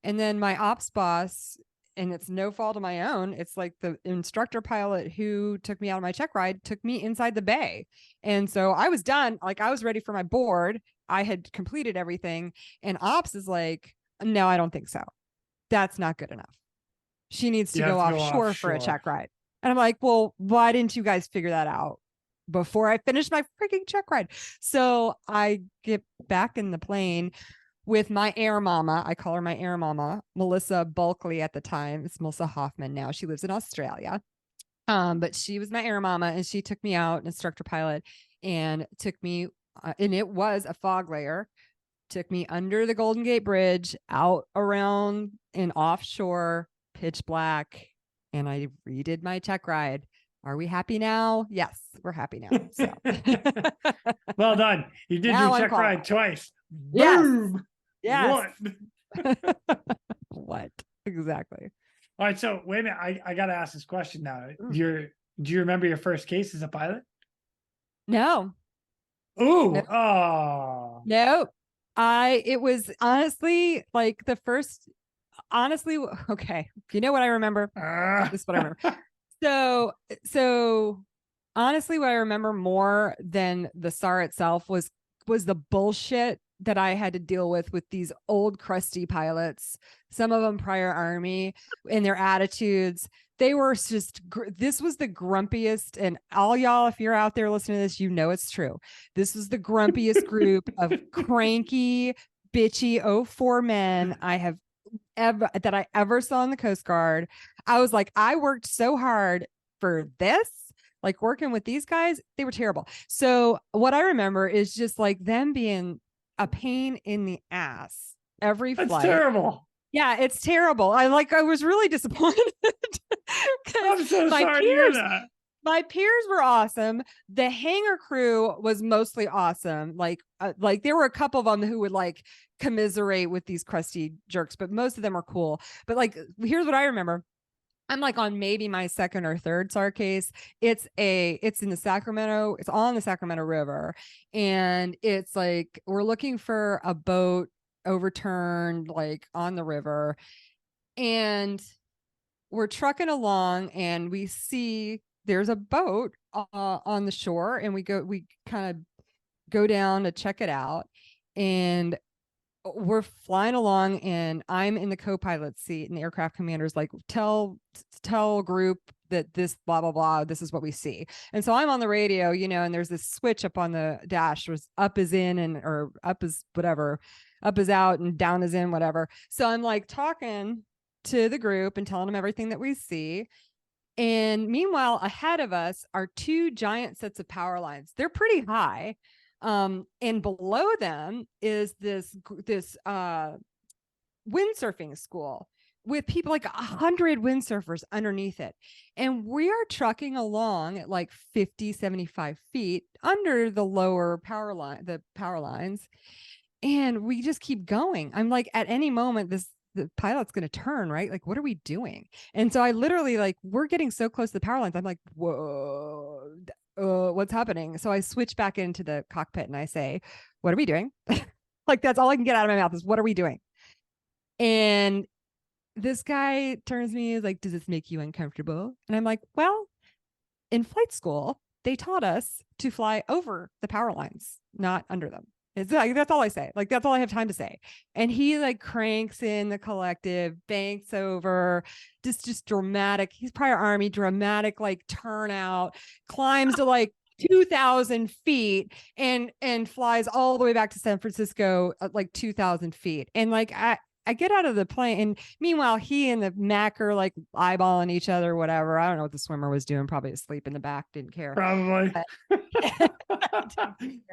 And then my ops boss, and it's no fault of my own, it's like the instructor pilot who took me out of my check ride took me inside the bay. And so I was done. Like I was ready for my board. I had completed everything. And ops is like, no, I don't think so. That's not good enough. She needs to go offshore for a check ride. And I'm like, well, why didn't you guys figure that out before I finished my freaking check ride? So I get back in the plane with my air mama. I call her my air mama, Melissa Bulkley at the time. It's Melissa Hoffman now. She lives in Australia. But she was my air mama, and she took me out, an instructor pilot, and took me, and it was a fog layer, took me under the Golden Gate Bridge, out around and offshore, pitch black, and I redid my check ride. Are we happy now? Yes, we're happy now. So. Well done. You did your check ride twice. Yes. Boom. Yes. What? What? Exactly. All right. So wait a minute. I got to ask this question now. Do you remember your first case as a pilot? No. Ooh. No. Oh. No. It was honestly like the first, okay. You know what I remember? This is what I remember. So honestly, what I remember more than the SAR itself was the bullshit that I had to deal with these old crusty pilots, some of them prior Army, and their attitudes. They were just, this was the grumpiest, and all y'all, if you're out there listening to this, you know it's true. This was the grumpiest group of cranky, bitchy 04 men I have ever saw in the Coast Guard. I was like, I worked so hard for this, like working with these guys. They were terrible. So what I remember is just like them being a pain in the ass every That's flight. terrible. Yeah, it's terrible. I was really disappointed. I'm so sorry to hear that. My peers were awesome. The hangar crew was mostly awesome. Like there were a couple of them who would like commiserate with these crusty jerks, but most of them are cool. But like, here's what I remember. I'm like on maybe my second or third SAR case. It's in the Sacramento. It's on the Sacramento River. And it's like, we're looking for a boat overturned like on the river. And we're trucking along and we see there's a boat on the shore, and we kind of go down to check it out, and we're flying along, and I'm in the co-pilot seat, and the aircraft commander's like, tell group that this blah blah blah, this is what we see. And so I'm on the radio, and there's this switch up on the dash, was up is in or up is whatever, up is out and down is in, whatever. So I'm like talking to the group and telling them everything that we see. And meanwhile, ahead of us are two giant sets of power lines. They're pretty high. And below them is this windsurfing school with people, like 100 windsurfers underneath it. And we are trucking along at like 50, 75 feet under the lower power lines. And we just keep going. I'm like, at any moment, the pilot's going to turn, right? Like, what are we doing? And so I literally, like, we're getting so close to the power lines. I'm like, whoa, what's happening? So I switch back into the cockpit and I say, what are we doing? Like, that's all I can get out of my mouth is, what are we doing? And this guy turns to me, is like, does this make you uncomfortable? And I'm like, well, in flight school, they taught us to fly over the power lines, not under them. It's like, that's all I say. Like, that's all I have time to say. And he like cranks in the collective, banks over, just dramatic. He's prior Army, dramatic, like turnout, climbs to like 2,000 feet and flies all the way back to San Francisco at like 2,000 feet. And like, I get out of the plane, and meanwhile, he and the Mac are like eyeballing each other, whatever. I don't know what the swimmer was doing, probably asleep in the back, didn't care. Probably.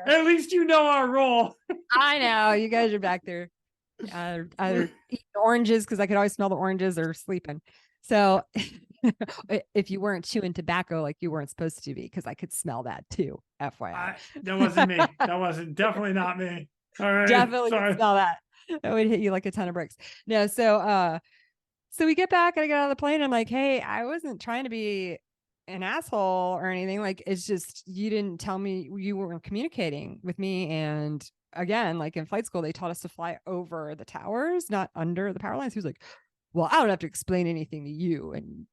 At least you know our role. I know, you guys are back there either eating oranges, because I could always smell the oranges, or sleeping. So if you weren't chewing tobacco like you weren't supposed to be, because I could smell that too, FYI. That wasn't me. That wasn't definitely not me. All right. Definitely could smell that. That would hit you like a ton of bricks. No, so we get back and I get out of the plane. And I'm like, hey, I wasn't trying to be an asshole or anything. Like, it's just, you didn't tell me, you weren't communicating with me. And again, like in flight school, they taught us to fly over the towers, not under the power lines. He was like, well, I don't have to explain anything to you. And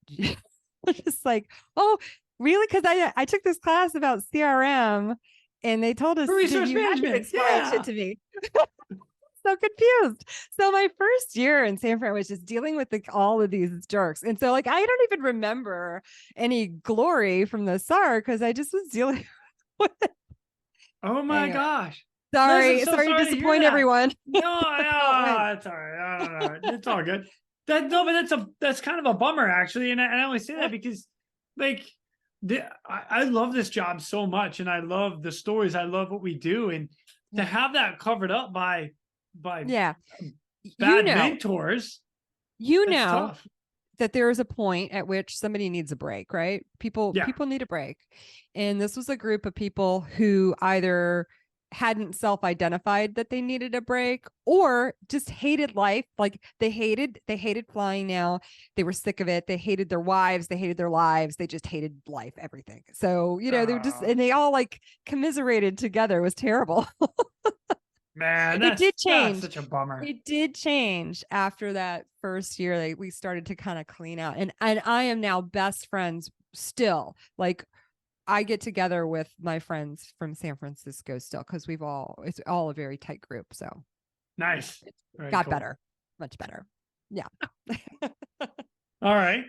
just like, oh, really? Because I took this class about CRM, and they told us research management. Explain shit to me. So confused. So my first year in San Fran was just dealing with all of these jerks. And so like, I don't even remember any glory from the SAR, because I just was dealing with it. Oh my gosh. Sorry to disappoint everyone. No, it's all right. I don't know. It's all good. But that's kind of a bummer, actually. And I only say that because like I love this job so much, and I love the stories. I love what we do. And to have that covered up by bad mentors, tough. That there is a point at which somebody needs a break, right? People need a break. And this was a group of people who either hadn't self-identified that they needed a break, or just hated life. Like they hated flying now. They were sick of it. They hated their wives. They hated their lives. They just hated life, everything. So, they were just, and they all like commiserated together. It was terrible. Man, it did change. That's such a bummer. It did change after that first year. We started to kind of clean out, and I am now best friends still. Like, I get together with my friends from San Francisco still, because it's all a very tight group. So nice. Got better, much better. Yeah. All right.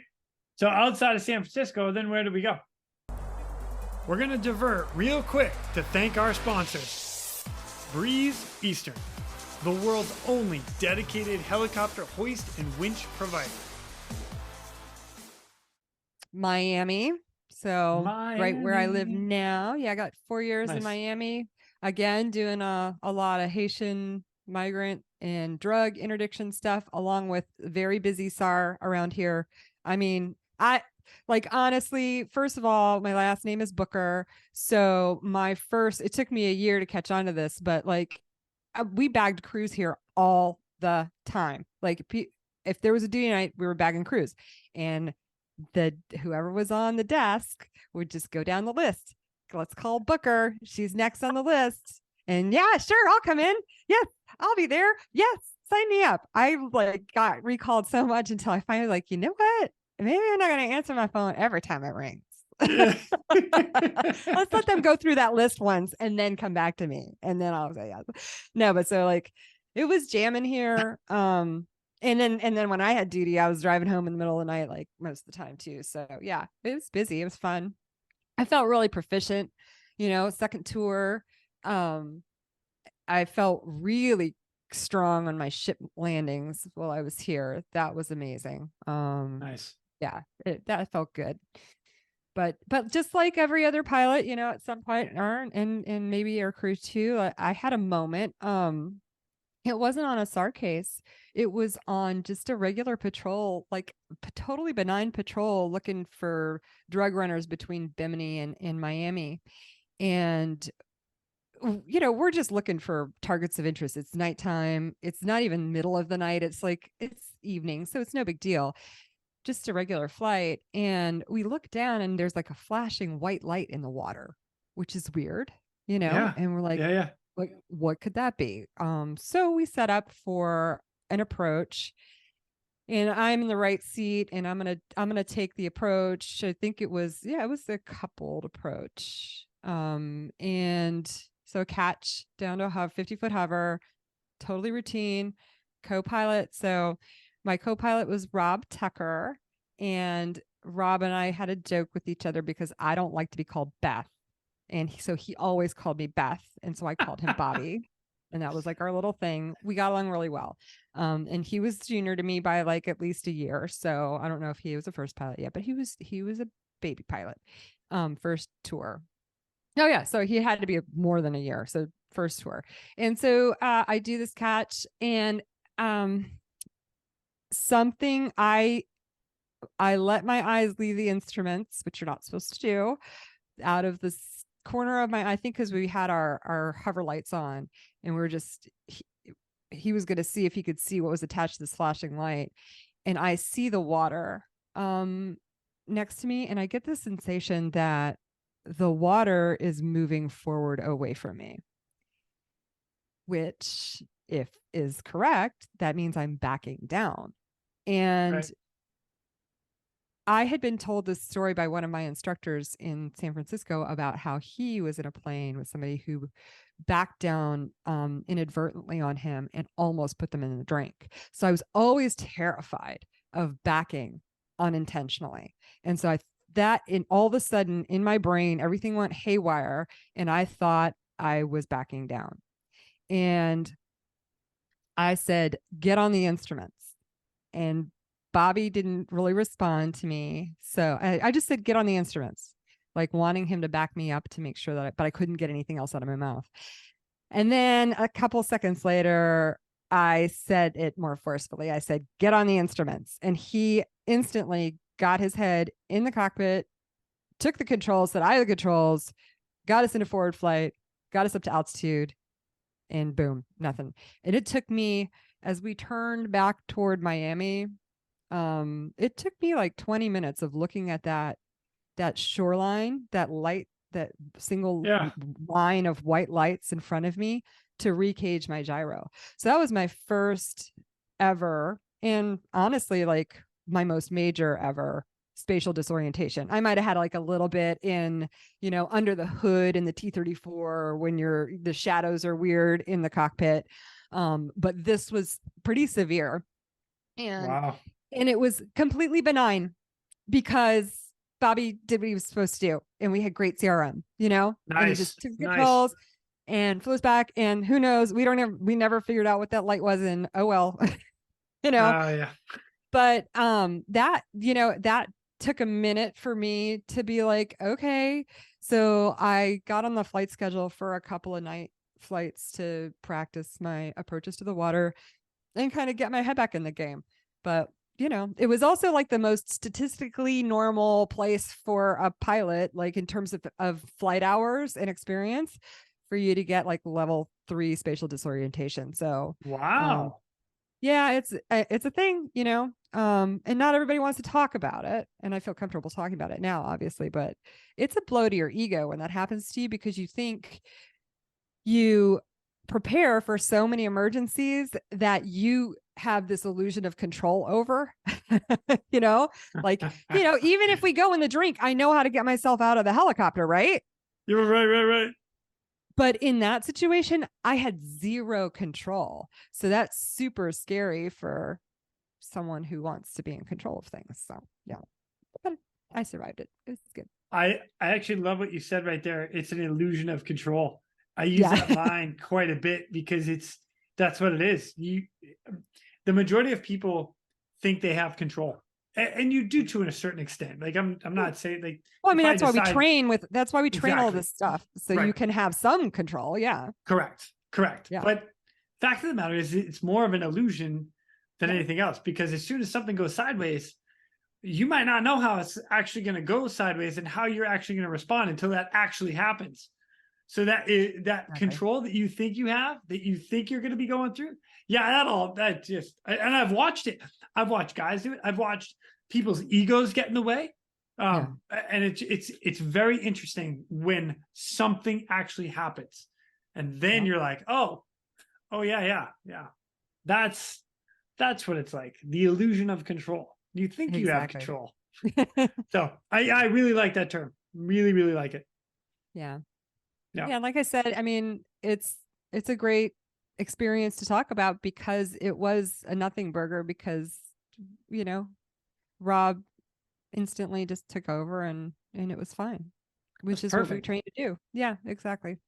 So outside of San Francisco, then where do we go? We're going to divert real quick to thank our sponsors. Breeze Eastern. the world's only dedicated helicopter hoist and winch provider. Miami. So right where I live Miami. now. Yeah, I got 4 years in Nice. Miami. Again, doing a lot of Haitian migrant and drug interdiction stuff, along with very busy SAR around here. I mean, I like honestly, first of all, my last name is Booker. So it took me a year to catch on to this, but like we bagged crews here all the time. Like if there was a duty night, we were bagging crews, and whoever was on the desk would just go down the list. Let's call Booker. She's next on the list. And yeah, sure, I'll come in. Yes, I'll be there. Yes, sign me up. I like got recalled so much until I finally like, you know what? Maybe I'm not going to answer my phone every time it rings. Yeah. Let's let them go through that list once and then come back to me. And then I'll say, yeah. No, but so like it was jamming here. And then when I had duty, I was driving home in the middle of the night, like most of the time too. So yeah, it was busy. It was fun. I felt really proficient, second tour. I felt really strong on my ship landings while I was here. That was amazing. Nice. Yeah, that felt good. But just like every other pilot, at some point, and maybe our crew too, I had a moment. It wasn't on a SAR case. It was on just a regular patrol, like totally benign patrol, looking for drug runners between Bimini and Miami. And, we're just looking for targets of interest. It's nighttime. It's not even middle of the night. It's evening. So it's no big deal. Just a regular flight. And we look down and there's like a flashing white light in the water, which is weird, Yeah. and we're like, yeah. Like, what could that be? So we set up for an approach, and I'm in the right seat, and I'm gonna take the approach. I think it was a coupled approach. And so catch down to a 50-foot hover, totally routine. Co-pilot. So my co-pilot was Rob Tucker, and Rob and I had a joke with each other because I don't like to be called Beth. And so he always called me Beth. And so I called him Bobby. And that was like our little thing. We got along really well. And he was junior to me by like at least a year. So I don't know if he was a first pilot yet, but he was a baby pilot. First tour. Oh yeah. So he had to be more than a year. So first tour. And so I do this catch, and something I let my eyes leave the instruments, which you're not supposed to do, out of this corner of my, I think because we had our hover lights on, and we were just, he was going to see if he could see what was attached to this flashing light. And I see the water next to me, and I get the sensation that the water is moving forward away from me, which, if is correct, that means I'm backing down. And right. I had been told this story by one of my instructors in San Francisco about how he was in a plane with somebody who backed down inadvertently on him and almost put them in the drink. So I was always terrified of backing unintentionally. And so all of a sudden in my brain, everything went haywire, and I thought I was backing down. And I said, get on the instruments. And Bobby didn't really respond to me. So I just said, get on the instruments, like wanting him to back me up to make sure that but I couldn't get anything else out of my mouth. And then a couple seconds later, I said it more forcefully. I said, get on the instruments. And he instantly got his head in the cockpit, took the controls, said, I have the controls, got us into forward flight, got us up to altitude, and boom, nothing. And it took me, as we turned back toward Miami, it took me like 20 minutes of looking at that shoreline, that light, that single line of white lights in front of me, to recage my gyro. So that was my first ever, and honestly, like my most major ever, spatial disorientation. I might have had like a little bit in, under the hood in the T-34 when the shadows are weird in the cockpit. But this was pretty severe. And wow. And it was completely benign because Bobby did what he was supposed to do, and we had great CRM, Nice. And he just took controls, and flew us back. And who knows, we never figured out what that light was. And oh, well, Yeah. but, that took a minute for me to be like, okay. So I got on the flight schedule for a couple of night flights to practice my approaches to the water and kind of get my head back in the game. But, it was also like the most statistically normal place for a pilot, like in terms of flight hours and experience, for you to get like level 3 spatial disorientation. So, Wow. yeah, it's a thing, and not everybody wants to talk about it. And I feel comfortable talking about it now, obviously, but it's a blow to your ego when that happens to you, because you think you prepare for so many emergencies that you have this illusion of control over, like, even if we go in the drink, I know how to get myself out of the helicopter, right? You're right. But in that situation, I had zero control. So that's super scary for someone who wants to be in control of things. So yeah, but I survived it. It was good. I actually love what you said right there. It's an illusion of control. I use that line quite a bit because that's what it is. The majority of people think they have control, and you do to a certain extent. Like I'm not saying like. Well, I mean, that's why we train all Exactly. this stuff, so Right. you can have some control. Yeah. Correct. Yeah. But fact of the matter is, it's more of an illusion than anything else, because as soon as something goes sideways, you might not know how it's actually going to go sideways and how you're actually going to respond until that actually happens. So that control that you think you have, that you think you're going to be going through, and I've watched it. I've watched guys do it. I've watched people's egos get in the way. And it's very interesting when something actually happens, and then you're like, oh yeah. That's what it's like. The illusion of control. You think you have control. So I really like that term. Really, really like it. Yeah. Like I said, I mean, it's a great experience to talk about because it was a nothing burger, because, Rob instantly just took over and it was fine, which is what we're trained to do. Yeah, exactly.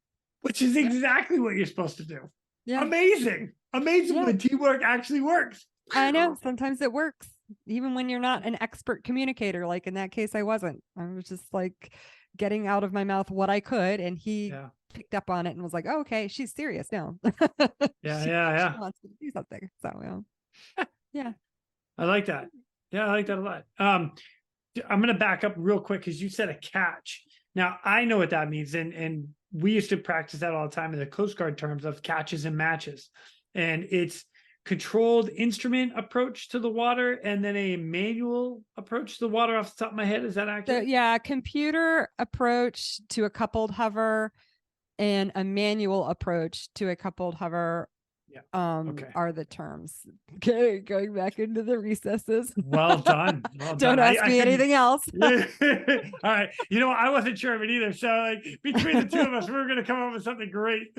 Which is exactly what you're supposed to do. Yeah. Amazing when teamwork actually works. I know. Sometimes it works, even when you're not an expert communicator. Like in that case, I wasn't. I was just like getting out of my mouth what I could, and he picked up on it and was like, oh, okay, she's serious now. Yeah. She wants to do something. So yeah. I like that. Yeah, I like that a lot. I'm gonna back up real quick because you said a catch. Now I know what that means, and we used to practice that all the time in the Coast Guard terms of catches and matches. And it's controlled instrument approach to the water and then a manual approach to the water, off the top of my head. Is that accurate? So, computer approach to a coupled hover and a manual approach to a coupled hover are the terms. Okay, going back into the recesses. Well done. Don't ask me anything else. All right. I wasn't sure of it either. So like between the two of us, we were going to come up with something great.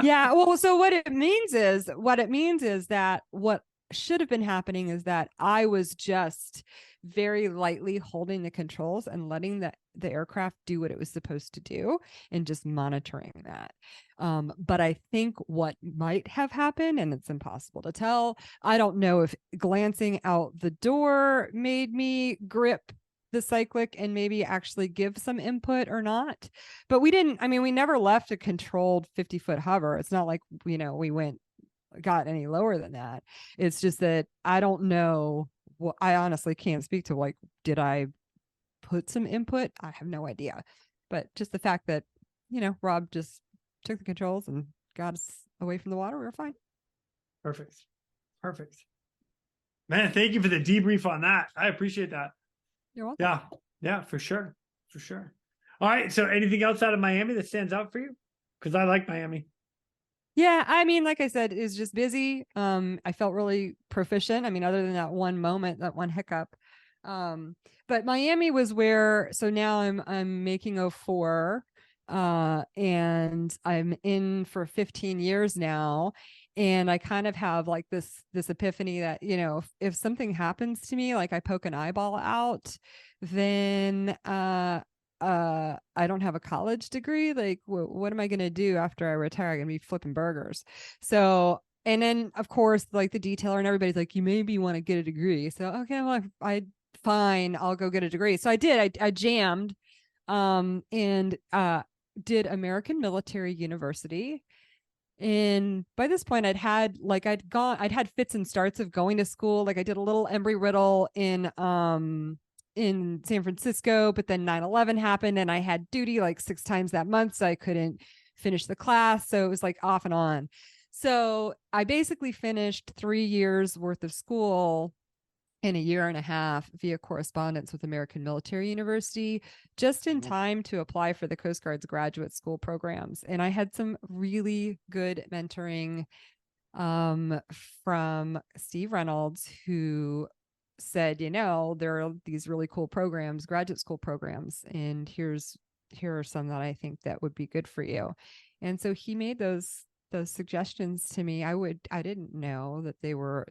Yeah. Well, so what it means is that what should have been happening is that I was just very lightly holding the controls and letting the aircraft do what it was supposed to do and just monitoring that. But I think what might have happened, and it's impossible to tell, I don't know if glancing out the door made me grip the cyclic and maybe actually give some input or not. But we never left a controlled 50-foot hover. It's not like, we got any lower than that. It's just that I don't know. Well, I honestly can't speak to like, did I put some input? I have no idea. But just the fact that, Rob just took the controls and got us away from the water, we were fine. Perfect. Man, thank you for the debrief on that. I appreciate that. You're welcome. Yeah, for sure. All right. So anything else out of Miami that stands out for you? Because I like Miami. Yeah, I mean, like I said, it's just busy. I felt really proficient. I mean, other than that one moment, that one hiccup. But Miami was where, so now I'm making 04, and I'm in for 15 years now. And I kind of have like this epiphany that, if something happens to me, like I poke an eyeball out, then I don't have a college degree. Like, what am I going to do after I retire? I'm going to be flipping burgers. So, and then of course, like the detailer and everybody's like, you maybe want to get a degree. So, okay, well, fine, I'll go get a degree. So I did, I jammed, and, did American Military University. And by this point, I'd had fits and starts of going to school. Like I did a little Embry-Riddle in San Francisco, but then 9/11 happened and I had duty like 6 times that month. So I couldn't finish the class. So it was like off and on. So I basically finished 3 years worth of school in a year and a half via correspondence with American Military University, just in time to apply for the Coast Guard's graduate school programs. And I had some really good mentoring, from Steve Reynolds, who said, there are these really cool programs, graduate school programs, and here are some that I think that would be good for you. And so he made those suggestions to me. I didn't know that they were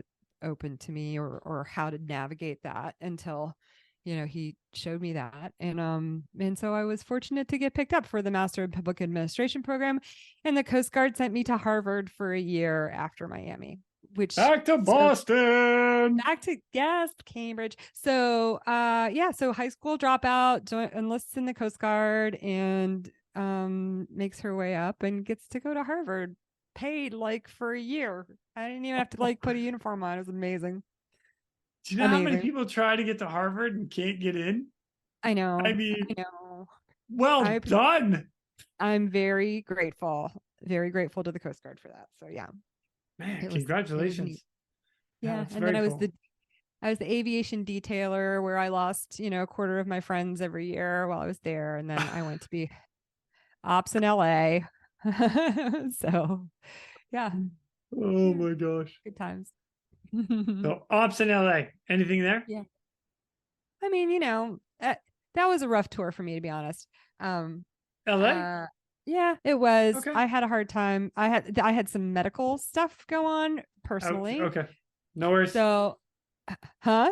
open to me, or how to navigate that until he showed me that. And so I was fortunate to get picked up for the Master in Public Administration program, and the Coast Guard sent me to Harvard for a year after Miami, which Back to Boston. back to Cambridge. So so high school dropout, enlists in the Coast Guard, and makes her way up and gets to go to Harvard, paid like for a year. I didn't even have to like put a uniform on. It was amazing. Do you know how many people try to get to Harvard and can't get in? I know. I mean, I know. Well done. I'm very grateful to the Coast Guard for that. So yeah. Man, congratulations. Yeah. And then I was the aviation detailer, where I lost, a quarter of my friends every year while I was there. And then I went to be ops in LA. So yeah. Oh my gosh. Good times. So ops in LA. Anything there? Yeah. I mean, that was a rough tour for me, to be honest. LA? Yeah, it was. Okay. I had a hard time. I had some medical stuff go on personally. Okay. No worries. So, huh?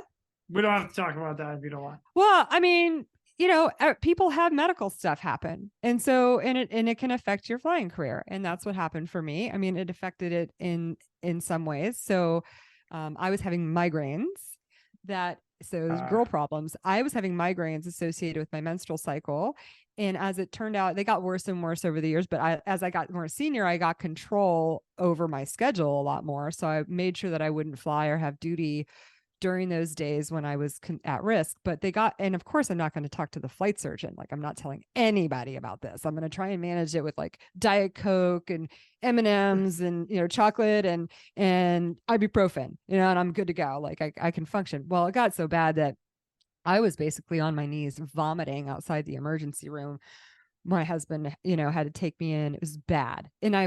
We don't have to talk about that if you don't want. Well, I mean, people have medical stuff happen. And so, and it can affect your flying career. And that's what happened for me. I mean, it affected it in some ways. So, I was having migraines so it was girl problems. I was having migraines associated with my menstrual cycle. And as it turned out, they got worse and worse over the years. But as I got more senior, I got control over my schedule a lot more. So I made sure that I wouldn't fly or have duty during those days when I was at risk. But and of course, I'm not going to talk to the flight surgeon. Like, I'm not telling anybody about this. I'm going to try and manage it with like Diet Coke and M&Ms and, chocolate and ibuprofen, and I'm good to go. Like I can function. Well, it got so bad that I was basically on my knees vomiting outside the emergency room. My husband, had to take me in. It was bad. And I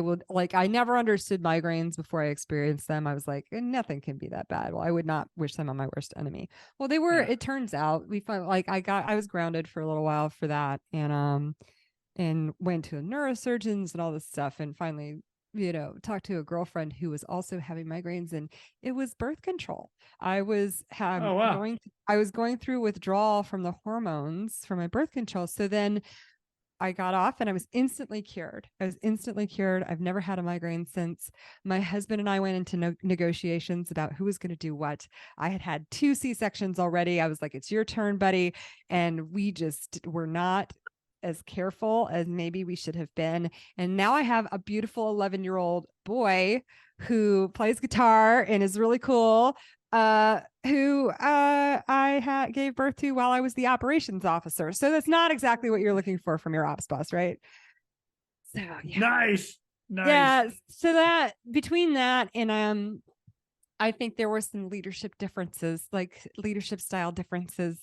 never understood migraines before I experienced them. I was like, nothing can be that bad. Well, I would not wish them on my worst enemy. Well, they were. Yeah. It turns out I was grounded for a little while for that, and went to neurosurgeons and all this stuff, and finally, talked to a girlfriend who was also having migraines, and it was birth control. I was going through withdrawal from the hormones for my birth control. So then I got off and I was instantly cured. I've never had a migraine since. My husband and I went into negotiations about who was going to do what. I had 2 C-sections already. I was like, it's your turn, buddy. And we just were not as careful as maybe we should have been. And now I have a beautiful 11-year-old boy who plays guitar and is really cool, who I gave birth to while I was the operations officer. So that's not exactly what you're looking for from your ops boss, right? So yeah. Nice. Yeah. So that between that and I think there were some leadership differences, like leadership style differences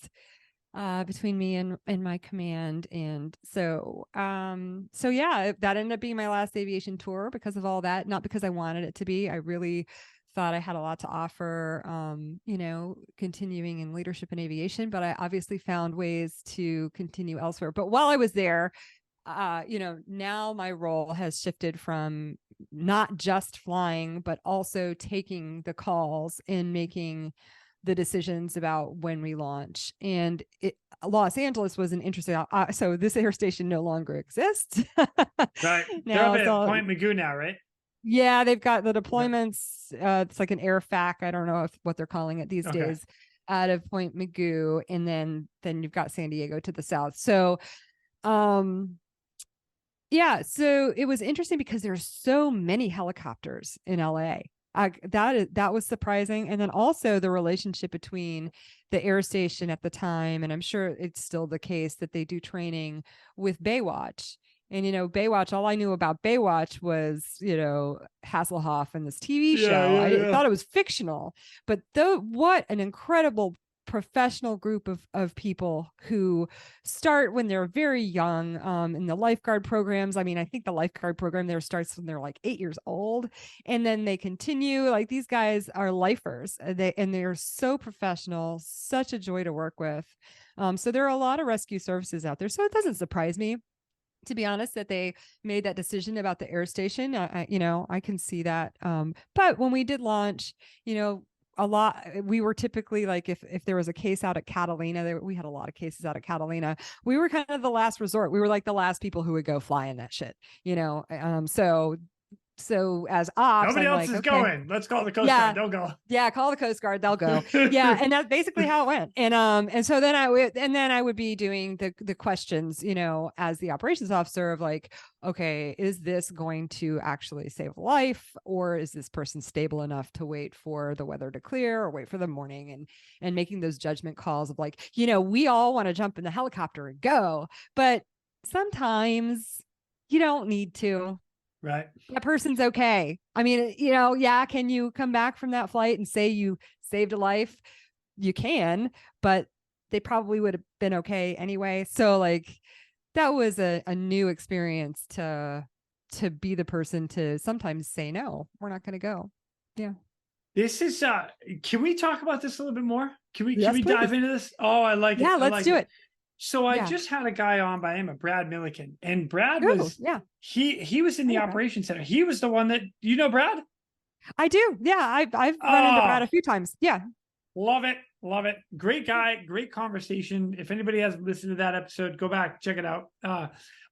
between me and my command. And so yeah, that ended up being my last aviation tour because of all that. Not because I wanted it to be. I really thought I had a lot to offer, continuing in leadership in aviation, but I obviously found ways to continue elsewhere. But while I was there, now my role has shifted from not just flying, but also taking the calls and making the decisions about when we launch. And Los Angeles was an interesting, so this air station no longer exists. Right. They're Now up it's at all, Point Magoo now, right? yeah, they've got the deployments. It's like an air fac. I don't know what they're calling it these Okay. days, out of Point Magoo. And then you've got San Diego to the south. So, yeah, so it was interesting because there's so many helicopters in LA. That was surprising. And then also the relationship between the air station at the time, and I'm sure it's still the case, that they do training with Baywatch. And, Baywatch, all I knew about Baywatch was, Hasselhoff and this TV show. I thought it was fictional. But what an incredible professional group of people who start when they're very young, in the lifeguard programs. I mean, I think the lifeguard program there starts when they're like 8 years old, and then they continue. Like, these guys are lifers, they're so professional, such a joy to work with. So there are a lot of rescue services out there. So it doesn't surprise me, to be honest, that they made that decision about the air station. I can see that. But when we did launch, a lot, we were typically like, if there was a case out at Catalina, we had a lot of cases out at Catalina. We were kind of the last resort. We were like the last people who would go fly in that shit, so as ops, Nobody I'm else like, is okay, going. Let's call the Coast yeah, Guard. They'll go. yeah, call the Coast Guard, they'll go. Yeah, and that's basically how it went. And so then I would be doing the questions, as the operations officer, of like, okay, is this going to actually save life, or is this person stable enough to wait for the weather to clear or wait for the morning, and making those judgment calls of like, we all want to jump in the helicopter and go, but sometimes you don't need to. Right. That person's okay. I mean, yeah, can you come back from that flight and say you saved a life? You can, but they probably would have been okay anyway. So like, that was a new experience to be the person to sometimes say, no, we're not going to go. Yeah. This is can we talk about this a little bit more? Can we Yes, dive please. into this? Oh, I like it. Yeah, I let's like do it. it. So I Yeah. just had a guy on by the name of Brad Milliken, and Brad Ooh, was yeah. he was in the Okay. operations center. He was the one that, Brad? I do. Yeah, I've run into Brad a few times. Yeah. Love it. Love it. Great guy. Great conversation. If anybody hasn't listened to that episode, go back, check it out.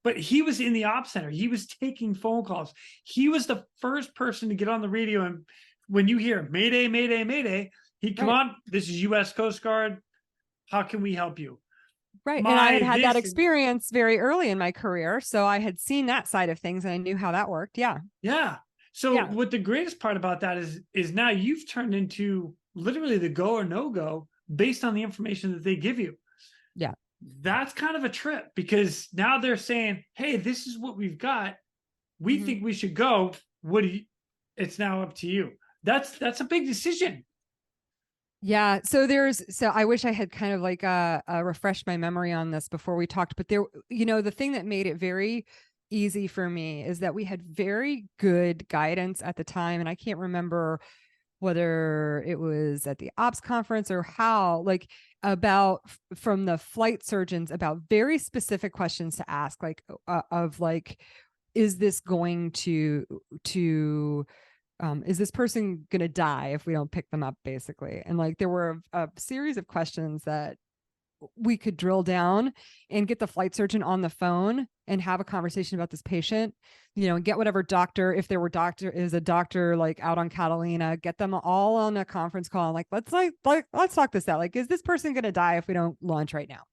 But he was in the ops center. He was taking phone calls. He was the first person to get on the radio. And when you hear Mayday, Mayday, Mayday, he'd come on. This is U.S. Coast Guard. How can we help you? Right. And I had that experience very early in my career. So I had seen that side of things and I knew how that worked. Yeah. Yeah. So what the greatest part about that is now you've turned into literally the go or no go based on the information that they give you. Yeah. That's kind of a trip, because now they're saying, hey, this is what we've got. We think we should go. It's now up to you. That's a big decision. Yeah. So I wish I had kind of like refreshed my memory on this before we talked, but there, the thing that made it very easy for me is that we had very good guidance at the time. And I can't remember whether it was at the ops conference or how, like, about from the flight surgeons about very specific questions to ask, like, of like, is this going to is this person going to die if we don't pick them up, basically? And like, there were a series of questions that we could drill down and get the flight surgeon on the phone and have a conversation about this patient, and get whatever doctor, if there were is a doctor like out on Catalina, get them all on a conference call. And let's talk this out. Like, is this person going to die if we don't launch right now?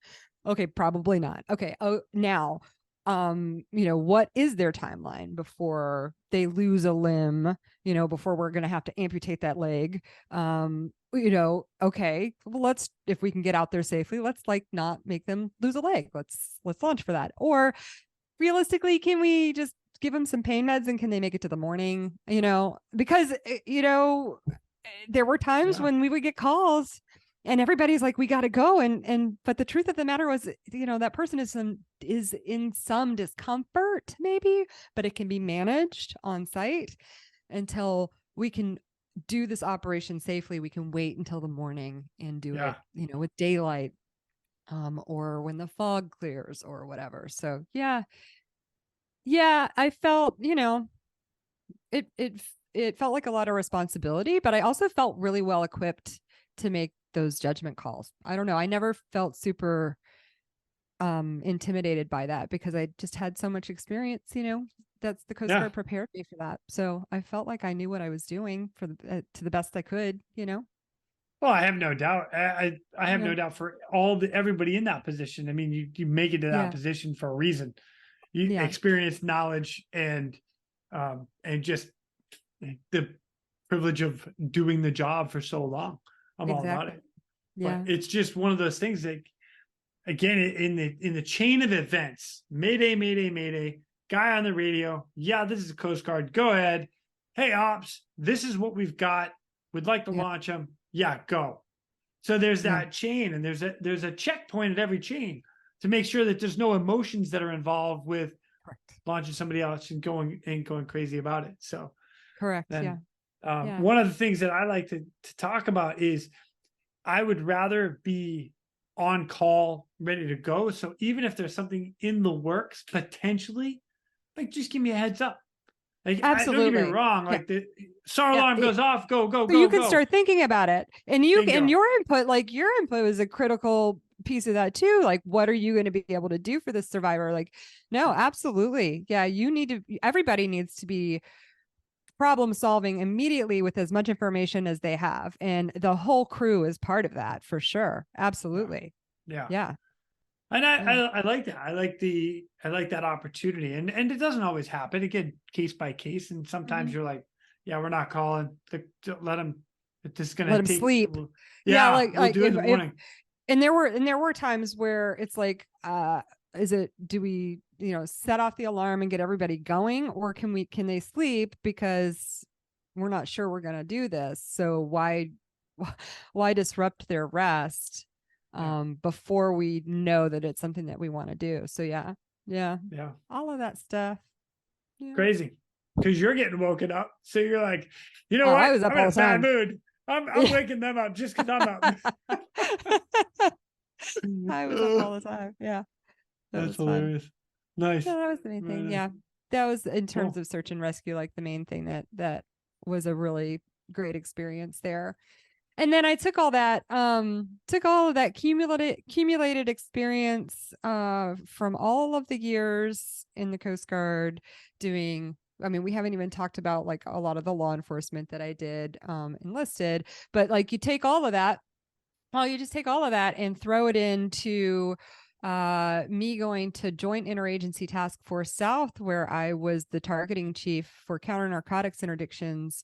Okay. Probably not. Okay. Oh, now, what is their timeline before they lose a limb, before we're going to have to amputate that leg? Okay, well, if we can get out there safely, let's like not make them lose a leg. Let's launch for that. Or realistically, can we just give them some pain meds and can they make it to the morning? Because, there were times when we would get calls and everybody's like, we got to go. But the truth of the matter was, that person is in some discomfort maybe, but it can be managed on site until we can do this operation safely. We can wait until the morning and do it, with daylight, or when the fog clears or whatever. So yeah, I felt, it felt like a lot of responsibility, but I also felt really well equipped to make those judgment calls. I don't know. I never felt super intimidated by that because I just had so much experience, that's the Coast Yeah. Guard prepared me for that. So I felt like I knew what I was doing for to the best I could, Well, I have no doubt. I have Yeah. no doubt for everybody in that position. I mean, you make it to that Yeah. position for a reason. You Yeah. experience, knowledge, and just the privilege of doing the job for so long. I'm all about Exactly. it. Yeah. But it's just one of those things that, again, in the chain of events, Mayday, Mayday, Mayday, guy on the radio. Yeah, this is the Coast Guard. Go ahead. Hey, ops, this is what we've got. We'd like to Yeah. launch them. Yeah, go. So there's Yeah. that chain, and there's a checkpoint at every chain to make sure that there's no emotions that are involved with Correct. launching somebody else and going crazy about it. So Correct. then, Yeah. one of the things that I like to talk about is I would rather be on call, ready to go. So even if there's something in the works, potentially, like, just give me a heads up. Like, don't get me Absolutely. wrong. Yeah. Like, the SAR Yeah. alarm goes off, go, go, So you go, can go. start thinking about it, and Bingo. your input was a critical piece of that too. Like, what are you going to be able to do for this survivor? Like, no, absolutely. Yeah. Everybody needs to be problem solving immediately with as much information as they have. And the whole crew is part of that for sure. Absolutely. Yeah. Yeah. And Yeah. I like that. I like that opportunity. And it doesn't always happen. Again, case by case. And sometimes you're like, yeah, we're not calling. Let them. It's just Let gonna them take. sleep. Yeah, we'll Like do it in the morning. and there were times where it's like, do we, set off the alarm and get everybody going, or can they sleep because we're not sure we're going to do this? So why disrupt their rest before we know that it's something that we want to do? So yeah, all of that stuff. Yeah. Crazy, because you're getting woken up. So you're like, you know Oh, what? I was up I'm in all a the bad time. mood. I'm waking them up just because I'm up. I was up all the time. Yeah. That That's was fun. hilarious. Nice. Yeah, that was the main thing. Yeah. That was in terms Cool. of search and rescue, like the main thing that was a really great experience there. And then I took all of that accumulated experience from all of the years in the Coast Guard doing. I mean, we haven't even talked about like a lot of the law enforcement that I did enlisted, but like you take all of that. Well, you just take all of that and throw it into me going to Joint Interagency Task Force South, where I was the targeting chief for counter narcotics interdictions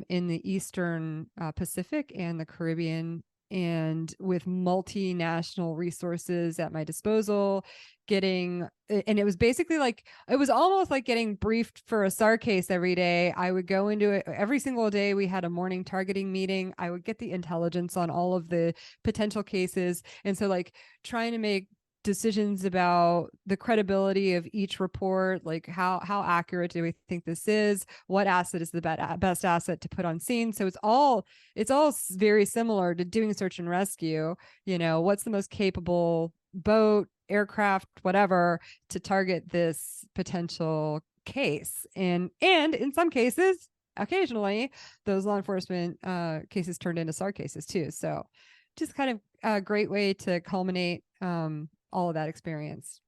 in the Eastern Pacific and the Caribbean, and with multinational resources at my disposal, and it was basically like, it was almost like getting briefed for a SAR case every day. I would go into it every single day. We had a morning targeting meeting. I would get the intelligence on all of the potential cases. And so like trying to make decisions about the credibility of each report, like how accurate do we think this is, what asset is the best asset to put on scene. So it's all very similar to doing search and rescue. What's the most capable boat, aircraft, whatever, to target this potential case. And in some cases, occasionally those law enforcement cases turned into SAR cases too. So just kind of a great way to culminate all of that experience.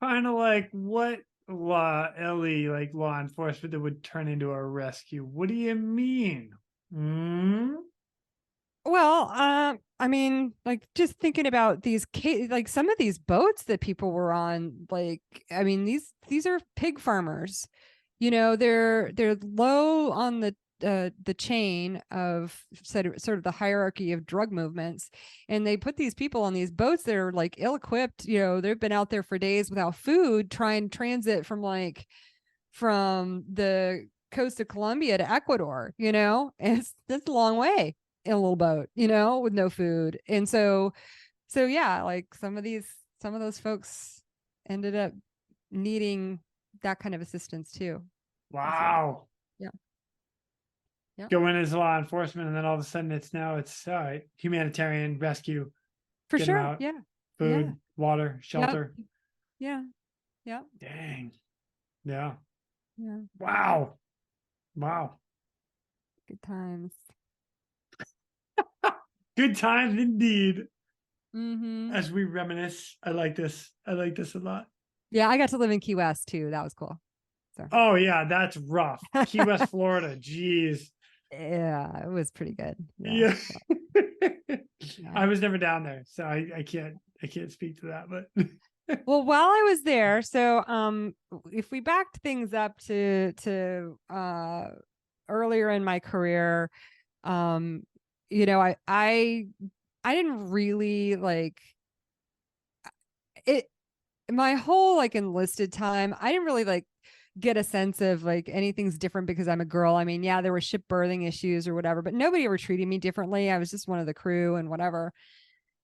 Kind of like what Ellie, like law enforcement that would turn into a rescue. What do you mean? Well, I mean, like just thinking about like some of these boats that people were on, like, I mean, these are pig farmers, they're low on the chain of sort of the hierarchy of drug movements. And they put these people on these boats that are like ill-equipped, they've been out there for days without food, trying to transit from the coast of Colombia to Ecuador, and that's a long way in a little boat, with no food. And so yeah, like some of those folks ended up needing that kind of assistance too. Wow. Yeah. Yeah. Go in as law enforcement, and then all of a sudden it's humanitarian rescue. For Get them sure. out. Yeah. Food, Yeah. water, shelter. Yeah. Yeah. Dang. Yeah. Yeah. Wow. Good times. Good times indeed. Mm-hmm. As we reminisce, I like this. I like this a lot. Yeah, I got to live in Key West too. That was cool. So Oh yeah, that's rough. Key West, Florida. Jeez. yeah, it was pretty good. Yeah. Yeah. So, yeah. I was never down there, so I can't speak to that. But Well, while I was there, so if we backed things up to earlier in my career, um, you know, I didn't really like it my whole like enlisted time. I didn't really like get a sense of like anything's different because I'm a girl. I mean, yeah, there were ship birthing issues or whatever, but nobody ever treated me differently. I was just one of the crew and whatever.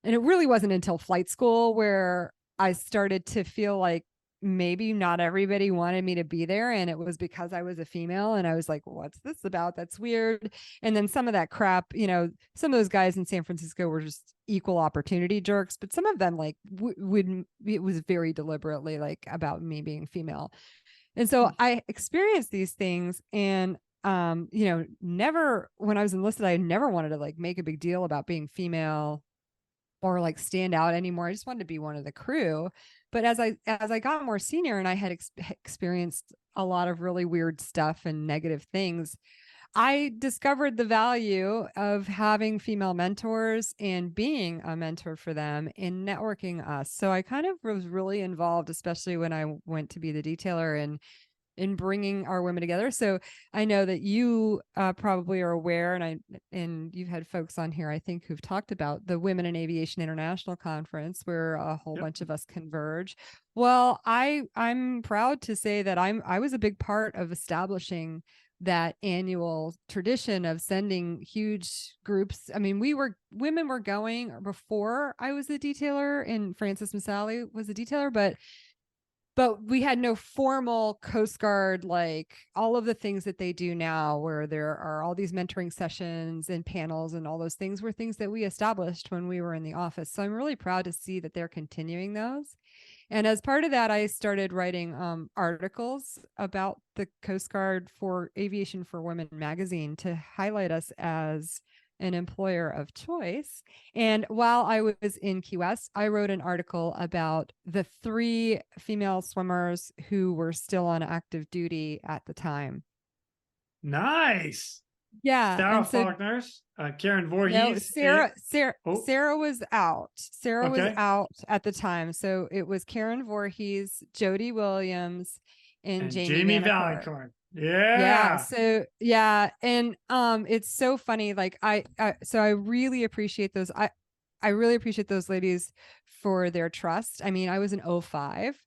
And it really wasn't until flight school where I started to feel like maybe not everybody wanted me to be there. And it was because I was a female. And I was like, what's this about? That's weird. And then some of that crap, you know, some of those guys in San Francisco were just equal opportunity jerks, but some of them like would, it was very deliberately like about me being female. And so I experienced these things and you know, never when I was enlisted, I never wanted to like make a big deal about being female or like stand out anymore. I just wanted to be one of the crew. But as I got more senior and I had experienced a lot of really weird stuff and negative things, I discovered the value of having female mentors and being a mentor for them in networking us. So I kind of was really involved, especially when I went to be the detailer and in bringing our women together. So I know that you probably are aware, and you've had folks on here, I think, who've talked about the Women in Aviation International Conference, where a whole bunch of us converge. Well, I'm proud to say that I was a big part of establishing that annual tradition of sending huge groups. I mean, women were going before I was a detailer, and Frances Masali was a detailer, but we had no formal Coast Guard, like all of the things that they do now, where there are all these mentoring sessions and panels and all those things were things that we established when we were in the office. So I'm really proud to see that they're continuing those. And as part of that, I started writing articles about the Coast Guard for Aviation for Women magazine to highlight us as an employer of choice. And while I was in Key West, I wrote an article about the 3 female swimmers who were still on active duty at the time. Nice. Yeah. Sarah And so Faulkner's, Karen no, Voorhees. Sarah was out. Sarah was Okay. out at the time. So it was Karen Voorhees, Jody Williams, and And Jamie Jamie Vanacourt. Valancourt. Yeah. Yeah. So yeah. And it's so funny. Like so I really appreciate those. I really appreciate those ladies for their trust. I mean, I was an 05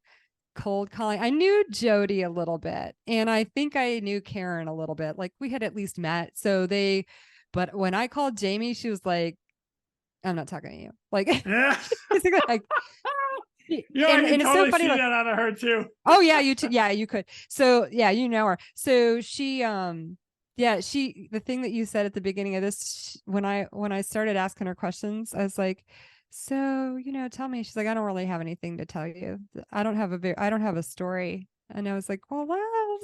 cold calling. I knew Jody a little bit, and I think I knew Karen a little bit. Like we had at least met. But when I called Jamie, she was like, I'm not talking to you. Like, Yeah. basically like, Yeah, I can and it's so totally funny. see Like, that out of her too. oh yeah, yeah, you could. So yeah, you know her. So she, yeah, the thing that you said at the beginning of this, when I started asking her questions, I was like, so, you know, tell me. She's like, I don't really have anything to tell you. I don't have a story. And I was like, well,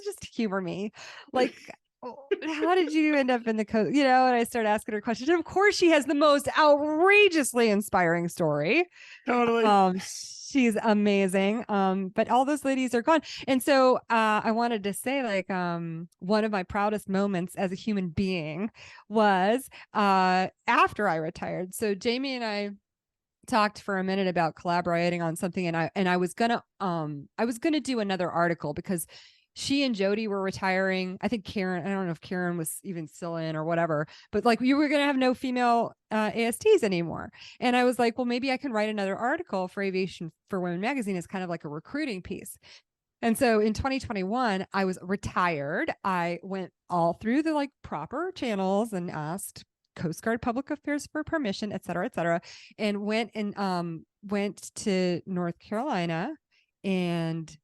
just humor me. Like, how did you end up in the coast? You know, and I started asking her questions. And of course, she has the most outrageously inspiring story. Totally. She's amazing. But all those ladies are gone. And so I wanted to say, like, one of my proudest moments as a human being was after I retired. So Jamie and I talked for a minute about collaborating on something, and I was gonna do another article because she and Jody were retiring. I think Karen, I don't know if Karen was even still in or whatever, but like you were going to have no female ASTs anymore. And I was like, well, maybe I can write another article for Aviation for Women magazine as kind of like a recruiting piece. And so in 2021, I was retired. I went all through the like proper channels and asked Coast Guard Public Affairs for permission, et cetera, and went to North Carolina and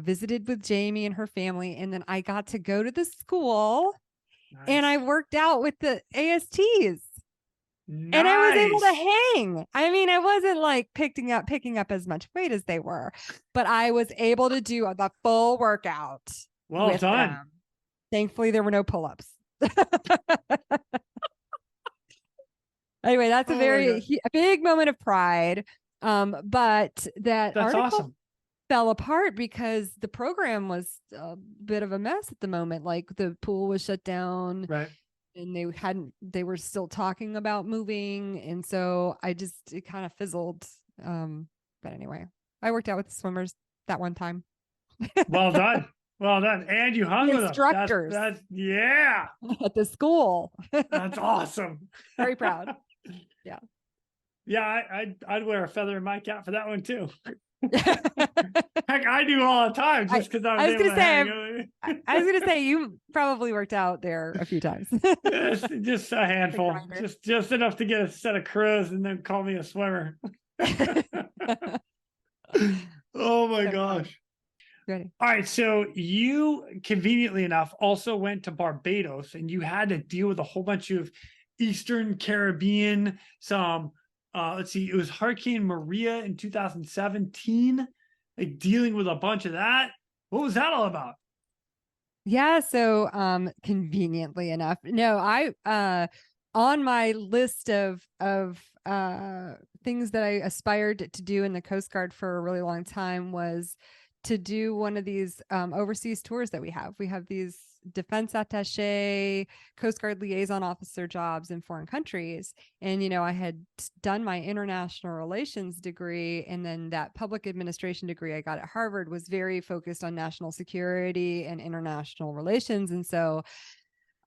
visited with Jamie and her family. And then I got to go to the school and I worked out with the ASTs. Nice. And I was able to hang. I mean, I wasn't like picking up as much weight as they were, but I was able to do the full workout. Well done. Them. Thankfully, there were no pull-ups. Anyway, that's Oh my God. a big moment of pride. But that That's article awesome. fell apart because the program was a bit of a mess at the moment. Like the pool was shut down Right. and they were still talking about moving. And so it kind of fizzled. But anyway, I worked out with the swimmers that one time. Well done. Well done. And you hung The with them. instructors That's yeah. at the school. That's awesome. Very proud. Yeah. Yeah, I'd wear a feather in my cap for that one too. Heck, I do all the time just because I was I was able gonna to say, hang. I was gonna say you probably worked out there a few times. Just a handful, just enough to get a set of crows and then call me a swimmer. Oh my gosh. Ready. All right, so you conveniently enough also went to Barbados and you had to deal with a whole bunch of Eastern Caribbean, some let's see, it was Hurricane Maria in 2017, like dealing with a bunch of that. What was that all about? Yeah, so conveniently enough. No, I on my list of things that I aspired to do in the Coast Guard for a really long time was to do one of these overseas tours that we have. We have these defense attaché, Coast Guard liaison officer jobs in foreign countries. And, I had done my international relations degree. And then that public administration degree I got at Harvard was very focused on national security and international relations. And so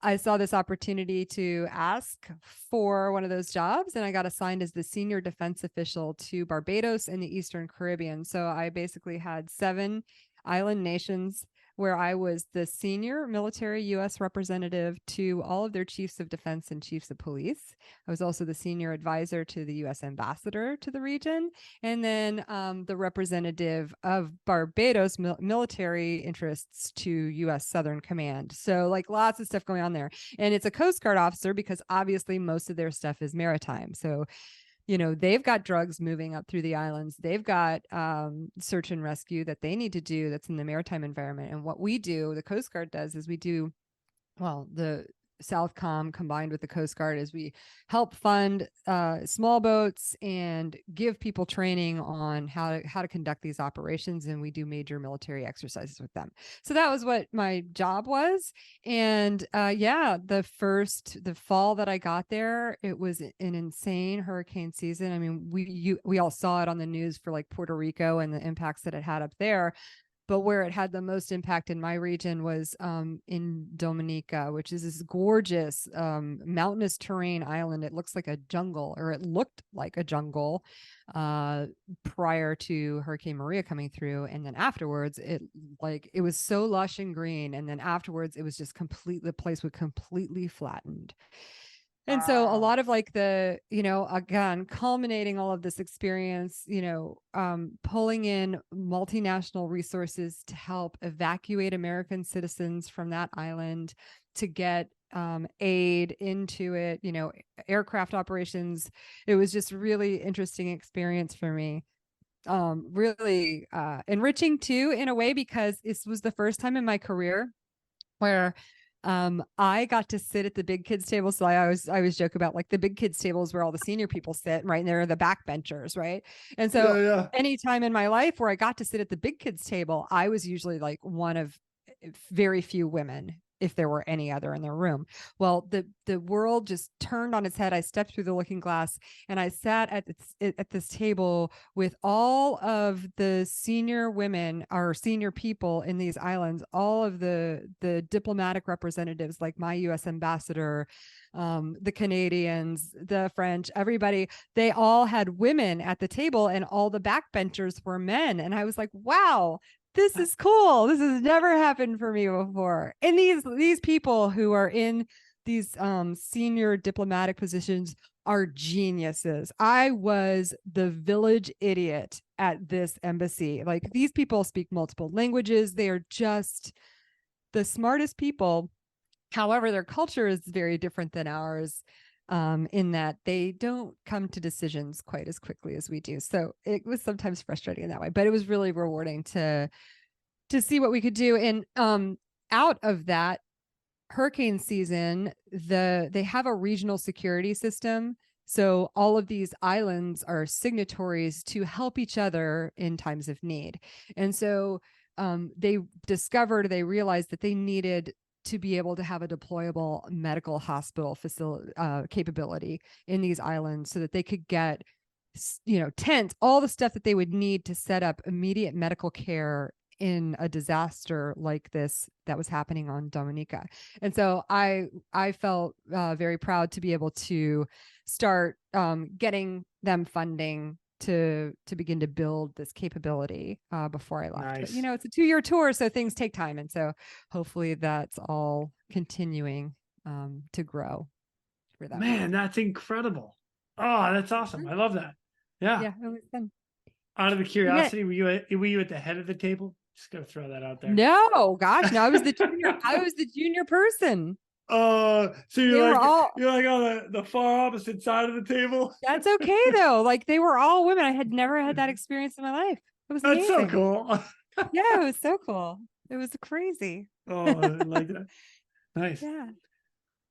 I saw this opportunity to ask for one of those jobs, and I got assigned as the senior defense official to Barbados and the Eastern Caribbean. So I basically had 7 island nations where I was the senior military U.S. representative to all of their chiefs of defense and chiefs of police. I was also the senior advisor to the U.S. ambassador to the region, and then the representative of Barbados military interests to U.S. Southern Command. So like lots of stuff going on there. And it's a Coast Guard officer because obviously most of their stuff is maritime. So they've got drugs moving up through the islands. They've got search and rescue that they need to do that's in the maritime environment. And what we do, the Coast Guard does, is we do, the Southcom combined with the Coast Guard is we help fund small boats and give people training on how to conduct these operations, and we do major military exercises with them. So that was what my job was. And the fall that I got there, it was an insane hurricane season. I mean, we all saw it on the news for like Puerto Rico and the impacts that it had up there. But where it had the most impact in my region was in Dominica, which is this gorgeous mountainous terrain island. It looks like a jungle, or it looked like a jungle prior to Hurricane Maria coming through. And then afterwards, it was so lush and green. And then afterwards, it was just the place was completely flattened. And so a lot of like again, culminating all of this experience, pulling in multinational resources to help evacuate American citizens from that island, to get aid into it, aircraft operations. It was just really interesting experience for me. Really enriching too, in a way, because this was the first time in my career where I got to sit at the big kids table. So I always joke about like the big kids tables where all the senior people sit, right? And they're the backbenchers, right? And so any time in my life where I got to sit at the big kids table, I was usually like one of very few women, if there were any other in the room. Well, the world just turned on its head. I stepped through the looking glass and I sat at this table with all of the senior women or senior people in these islands, all of the diplomatic representatives, like my U.S. ambassador, the Canadians, the French, everybody. They all had women at the table, and all the backbenchers were men. And I was like, wow, this is cool. This has never happened for me before. And these people who are in these senior diplomatic positions are geniuses. I was the village idiot at this embassy. Like, these people speak multiple languages. They are just the smartest people. However, their culture is very different than ours. In that they don't come to decisions quite as quickly as we do. So it was sometimes frustrating in that way, but it was really rewarding to see what we could do. And out of that hurricane season, they have a regional security system. So all of these islands are signatories to help each other in times of need. And so they realized that they needed to be able to have a deployable medical hospital facility capability in these islands so that they could get, tents, all the stuff that they would need to set up immediate medical care in a disaster like this that was happening on Dominica. And so I felt very proud to be able to start getting them funding to begin to build this capability before I left. Nice. But it's a 2-year tour, so things take time, and so hopefully that's all continuing to grow for that. Man, that's incredible. Oh, that's awesome. I love that. Yeah. Yeah, it was fun. Out of the curiosity, were you at the head of the table? Just gonna throw that out there. No, gosh, no, I was the junior. I was the junior person. So you're like on the far opposite side of the table. That's okay though. Like they were all women. I had never had that experience in my life. It was amazing. That's so cool. Yeah, it was so cool. It was crazy. Oh, I like that. Nice. Yeah.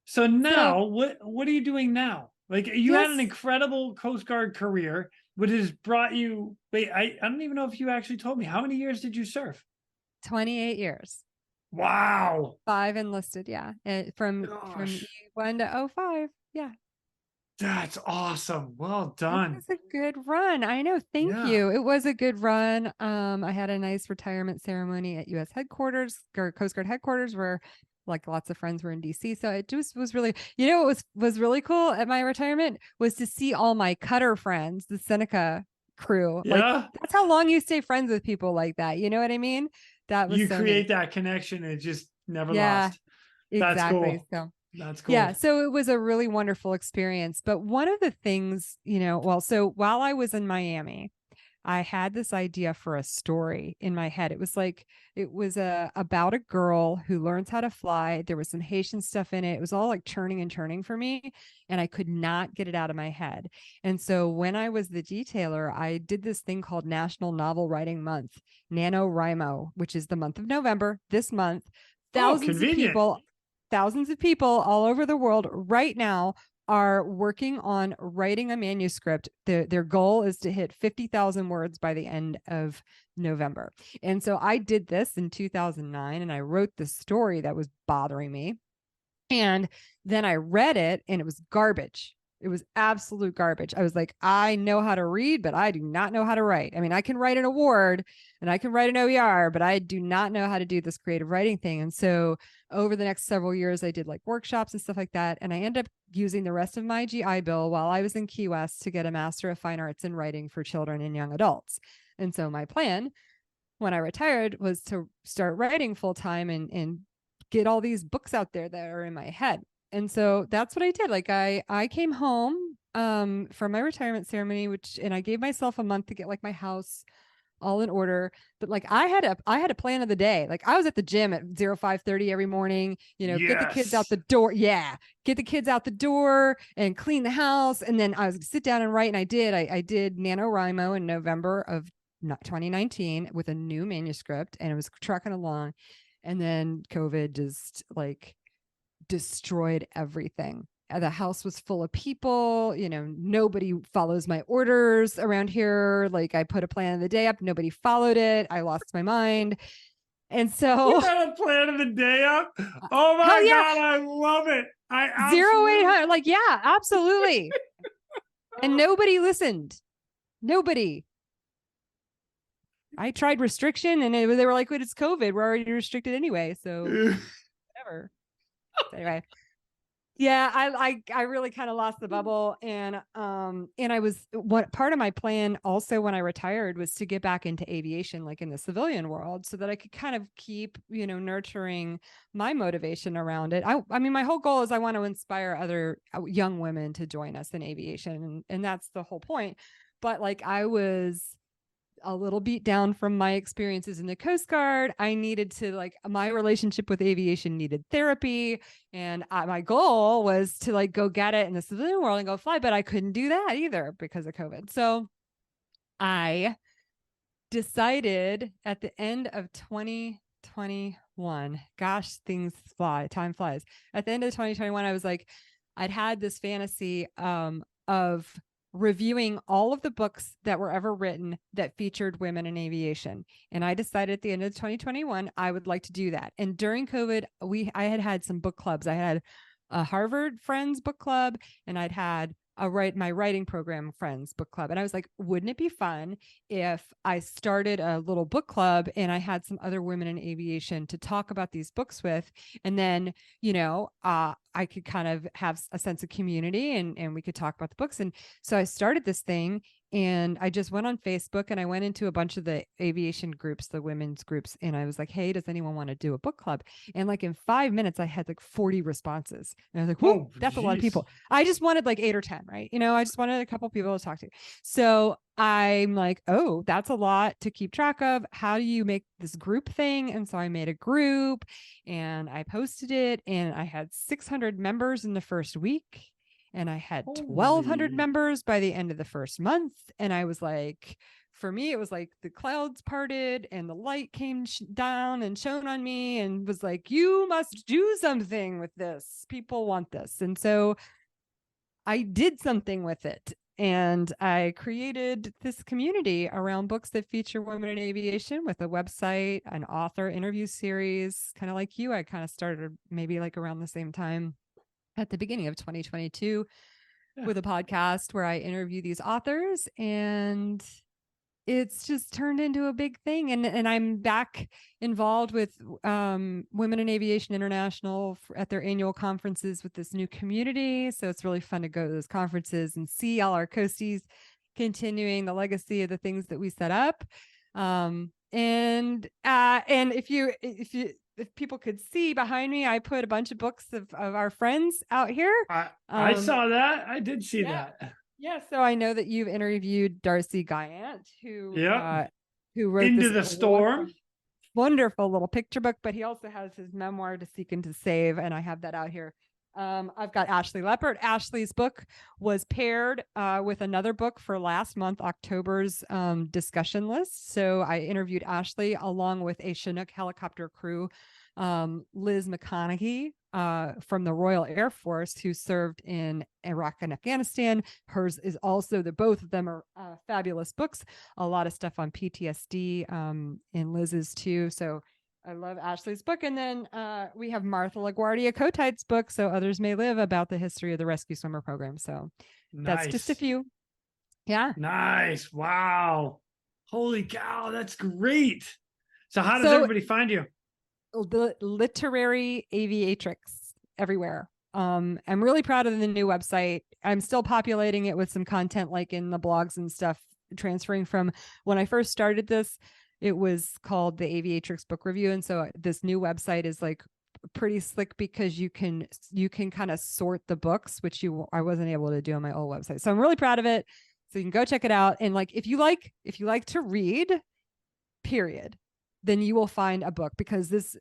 So now, what are you doing now? Like you had an incredible Coast Guard career, which has brought you. Wait, I don't even know if you actually told me. How many years did you serve? 28 years. Wow. 5 enlisted, yeah. From E1 to 05. Yeah. That's awesome. Well done. It was a good run. I know. Thank you. It was a good run. I had a nice retirement ceremony at US headquarters, or Coast Guard headquarters, where like lots of friends were in DC. So it just was really, what was really cool at my retirement was to see all my cutter friends, the Seneca crew. Yeah. Like that's how long you stay friends with people like that. You know what I mean? That was you create that connection and it just never lost. That's exactly. cool. So that's cool. yeah. So it was a really wonderful experience. But one of the things, so while I was in Miami, I had this idea for a story in my head. It was about a girl who learns how to fly. There was some Haitian stuff in it. It was all like churning and churning for me, and I could not get it out of my head. And so when I was the detailer, I did this thing called National Novel Writing Month, NaNoWriMo, which is the month of November. This month, thousands of people all over the world right now are working on writing a manuscript. Their goal is to hit 50,000 words by the end of November. And so I did this in 2009, and I wrote this story that was bothering me. And then I read it, and it was garbage. It was absolute garbage. I was like, I know how to read, but I do not know how to write. I mean, I can write an award and I can write an OER, but I do not know how to do this creative writing thing. And so over the next several years, I did like workshops and stuff like that. And I ended up using the rest of my GI Bill while I was in Key West to get a Master of Fine Arts in Writing for Children and Young Adults. And so my plan when I retired was to start writing full time and get all these books out there that are in my head. And so that's what I did. Like I came home from my retirement ceremony, and I gave myself a month to get like my house all in order. But like I had a plan of the day. Like I was at the gym at 05:30 every morning, get the kids out the door. Yeah. Get the kids out the door and clean the house. And then I was sit down and write. And I did NaNoWriMo in November of 2019 with a new manuscript, and it was trucking along. And then COVID just like destroyed everything. The house was full of people, nobody follows my orders around here. Like I put a plan of the day up, nobody followed it. I lost my mind. And so you got a plan of the day up. Oh my God, I love it. 0800, like, yeah, absolutely. And nobody listened. Nobody. I tried restriction, and they were like, "Wait, it's COVID. We're already restricted anyway." So whatever. Anyway, yeah, I really kind of lost the bubble, and I was part of my plan also when I retired was to get back into aviation, like in the civilian world, so that I could kind of keep nurturing my motivation around it. I mean, my whole goal is I want to inspire other young women to join us in aviation, and that's the whole point. But like I was a little beat down from my experiences in the Coast Guard. I needed to my relationship with aviation needed therapy. And my goal was to go get it in the civilian world and go fly, but I couldn't do that either because of COVID. So I decided at the end of 2021, gosh, things fly, time flies. At the end of 2021, I was like, I'd had this fantasy, of reviewing all of the books that were ever written that featured women in aviation. And I decided at the end of 2021, I would like to do that. And during COVID, I had some book clubs. I had a Harvard Friends book club, and I'd had my writing program friends book club. And I was like, wouldn't it be fun if I started a little book club and I had some other women in aviation to talk about these books with? And then, I could kind of have a sense of community, and we could talk about the books. And so I started this thing, and I just went on Facebook, and I went into a bunch of the aviation groups, the women's groups. And I was like, hey, does anyone want to do a book club? And like in 5 minutes, I had like 40 responses. And I was like, whoa, that's a lot of people. I just wanted like 8 or 10, right? I just wanted a couple people to talk to. So I'm like, oh, that's a lot to keep track of. How do you make this group thing? And so I made a group, and I posted it, and I had 600 members in the first week, and I had 1,200 members by the end of the first month. And I was like, for me, it was like the clouds parted and the light came down and shone on me and was like, you must do something with this. People want this. And so I did something with it. And I created this community around books that feature women in aviation, with a website, an author interview series, kind of like you. I kind of started maybe like around the same time at the beginning of 2022 with a podcast where I interview these authors, and it's just turned into a big thing. And I'm back involved with Women in Aviation International at their annual conferences with this new community. So it's really fun to go to those conferences and see all our coasties continuing the legacy of the things that we set up. And if people could see behind me, I put a bunch of books of our friends out here. I saw that. I did see that. Yeah, so I know that you've interviewed Darcy Guyant, who wrote Into the Storm. Wonderful little picture book, but he also has his memoir, To Seek and to Save, and I have that out here. I've got Ashley Leppert. Ashley's book was paired with another book for last month, October's discussion list. So I interviewed Ashley along with a Chinook helicopter crew, Liz McConaughey from the Royal Air Force, who served in Iraq and Afghanistan. Hers is also, both of them are fabulous books. A lot of stuff on PTSD in Liz's too. So I love Ashley's book. And then we have Martha LaGuardia Kotite's book, So Others May Live, about the history of the rescue swimmer program. So that's just a few. Yeah. Nice. Wow. Holy cow. That's great. So how does everybody find you? The Literary Aviatrix everywhere. I'm really proud of the new website. I'm still populating it with some content like in the blogs and stuff, transferring from when I first started this. It was called the Aviatrix Book Review. And so this new website is like pretty slick because you can kind of sort the books, which I wasn't able to do on my old website. So I'm really proud of it. So you can go check it out. And like, if you like to read, period, then you will find a book, because this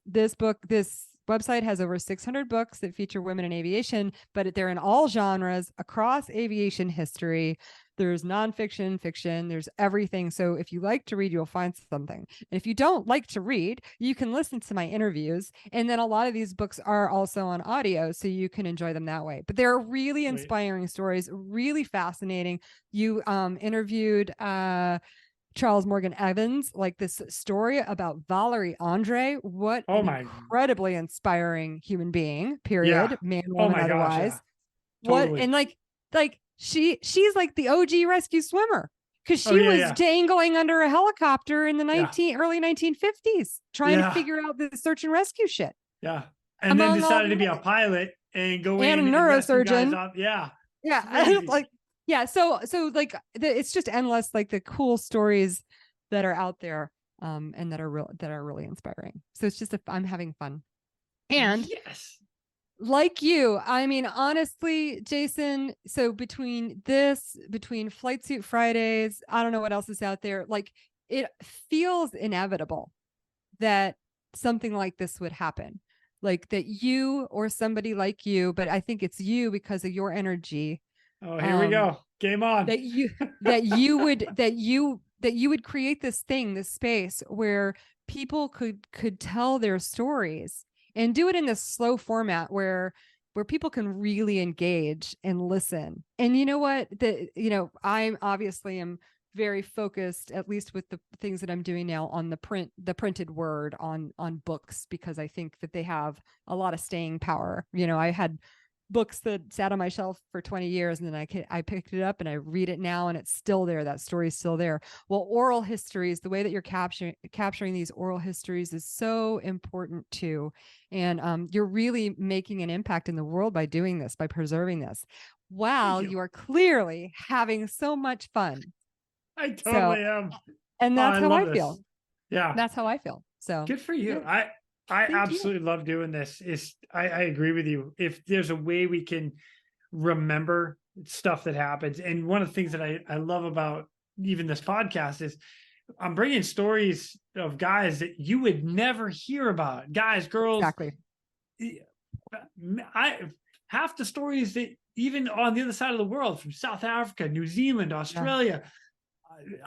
website has over 600 books that feature women in aviation, but they're in all genres across aviation history. There's nonfiction, fiction, there's everything. So if you like to read, you'll find something. And if you don't like to read, you can listen to my interviews. And then a lot of these books are also on audio, so you can enjoy them that way. But they're really inspiring stories, really fascinating. You interviewed Charles Morgan Evans, like this story about Valerie Andre. What an incredibly inspiring human being, period. Man, woman, otherwise. Gosh, yeah. Totally. What, and like she's like the OG rescue swimmer, because she was dangling under a helicopter in the early 1950s trying to figure out the search and rescue shit. Yeah. And then decided to be a pilot and go in and a neurosurgeon. Yeah. Yeah. So like it's just endless, like the cool stories that are out there, and that are really inspiring. So it's just I'm having fun. And like you, I mean, honestly, Jason, so between Flight Suit Fridays, I don't know what else is out there. Like, it feels inevitable that something like this would happen. Like that you or somebody like you, but I think it's you because of your energy. Oh, here we go. Game on. That you would create this thing, this space where people could tell their stories, and do it in this slow format where where people can really engage and listen. And you know what? I'm obviously am very focused, at least with the things that I'm doing now, on the printed word on books, because I think that they have a lot of staying power. I had books that sat on my shelf for 20 years, and then I picked it up and I read it now, and it's still there. That story's still there. Well, oral histories, the way that you're capturing these oral histories is so important too. And you're really making an impact in the world by doing this, by preserving this, while you are clearly having so much fun. I totally am. And that's how I feel. Yeah. That's how I feel. So good for you. Yeah. I absolutely love doing this. I agree with you. If there's a way we can remember stuff that happens, and one of the things that I love about even this podcast is I'm bringing stories of guys that you would never hear about. Guys, girls. Exactly. Half the stories that even on the other side of the world, from South Africa, New Zealand, Australia,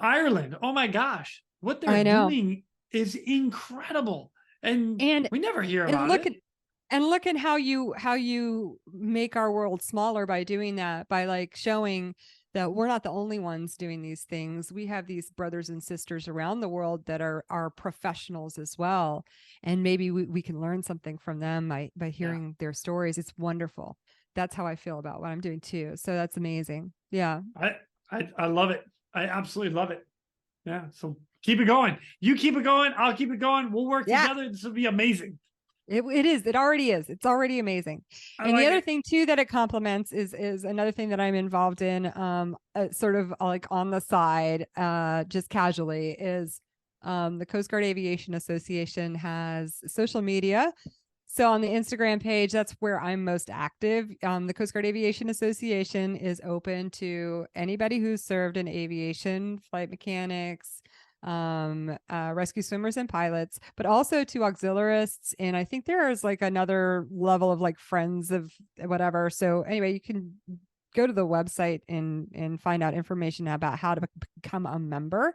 Ireland. Oh my gosh, what they're doing is incredible, and we never hear about it. And look at how you make our world smaller by doing that, by like showing that we're not the only ones doing these things. We have these brothers and sisters around the world that are professionals as well, and maybe we can learn something from them by hearing their stories. It's wonderful. That's how I feel about what I'm doing too. So that's amazing. Yeah, I love it. I absolutely love it. Yeah. So keep it going. You keep it going. I'll keep it going. We'll work together. This will be amazing. It is. It already is. It's already amazing. And the other thing too that it complements is another thing that I'm involved in, sort of like on the side, just casually, is the Coast Guard Aviation Association has social media. So on the Instagram page, that's where I'm most active. The Coast Guard Aviation Association is open to anybody who's served in aviation, flight mechanics, rescue swimmers and pilots, but also to auxiliarists. And I think there is like another level of like friends of whatever. So anyway, you can go to the website and find out information about how to become a member.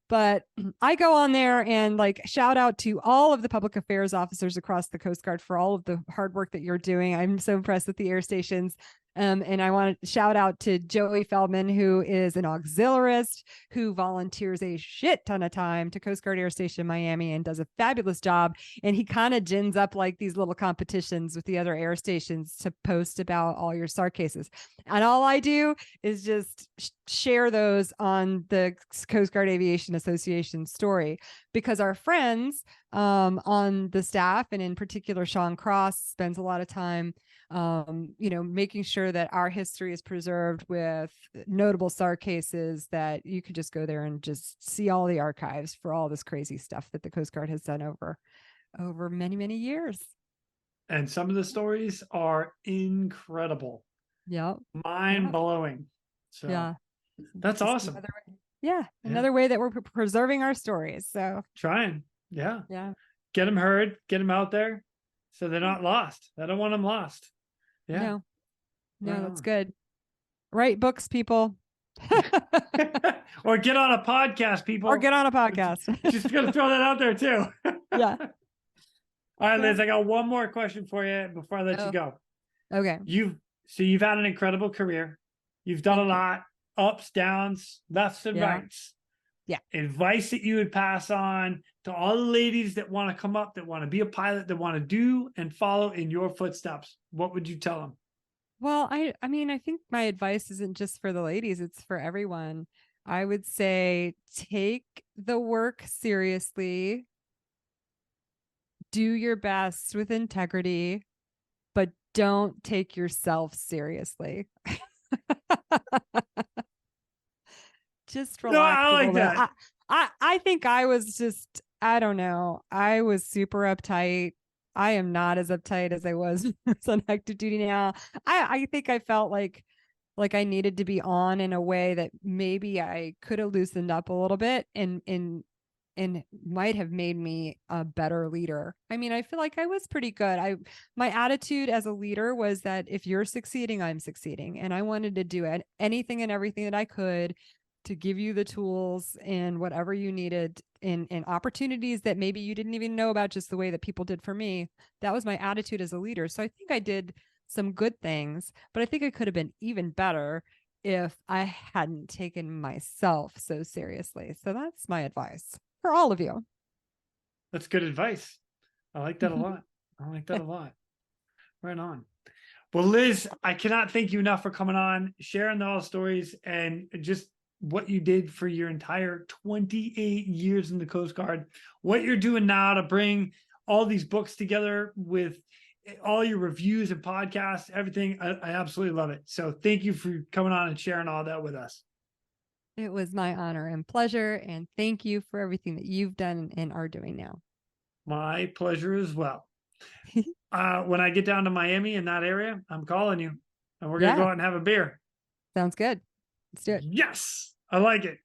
But I go on there and like shout out to all of the public affairs officers across the Coast Guard for all of the hard work that you're doing. I'm so impressed with the air stations. And I want to shout out to Joey Feldman, who is an auxiliarist who volunteers a shit ton of time to Coast Guard Air Station Miami and does a fabulous job. And he kind of gins up like these little competitions with the other air stations to post about all your SAR cases. And all I do is just share those on the Coast Guard Aviation Association story, because our friends on the staff, and in particular Sean Cross, spends a lot of time making sure that our history is preserved with notable SAR cases, that you could just go there and just see all the archives for all this crazy stuff that the Coast Guard has done over many, many years. And some of the stories are incredible. Yeah. Mind blowing. So yeah, that's awesome. Another way that we're preserving our stories. So trying. Yeah. Get them heard, get them out there so they're not lost. I don't want them lost. Yeah. No, that's good. Write books, people. Or get on a podcast, people. Just gonna throw that out there too. Yeah. All right, Liz, I got one more question for you before I let you go. Okay. You've had an incredible career. You've done a lot, ups, downs, lefts and rights. Yeah. Advice that you would pass on to all the ladies that want to come up, that want to be a pilot, that want to do and follow in your footsteps. What would you tell them? Well, I mean, I think my advice isn't just for the ladies, it's for everyone. I would say take the work seriously, do your best with integrity, but don't take yourself seriously. Just relax. No, I like that. I think I was just, I don't know. I was super uptight. I am not as uptight as I was on active duty now. I think I felt like I needed to be on in a way that maybe I could have loosened up a little bit and might have made me a better leader. I mean, I feel like I was pretty good. My attitude as a leader was that if you're succeeding, I'm succeeding. And I wanted to do anything and everything that I could to give you the tools and whatever you needed in opportunities that maybe you didn't even know about, just the way that people did for me. That was my attitude as a leader. So I think I did some good things, but I think it could have been even better if I hadn't taken myself so seriously. So that's my advice for all of you. That's good advice. I like that a lot. I like that a lot. Right on. Well, Liz, I cannot thank you enough for coming on, sharing all the stories, and just what you did for your entire 28 years in the Coast Guard, what you're doing now to bring all these books together with all your reviews and podcasts, everything. I absolutely love it. So thank you for coming on and sharing all that with us. It was my honor and pleasure. And thank you for everything that you've done and are doing now. My pleasure as well. When I get down to Miami in that area, I'm calling you and we're going to go out and have a beer. Sounds good. Let's do it. Yes, I like it.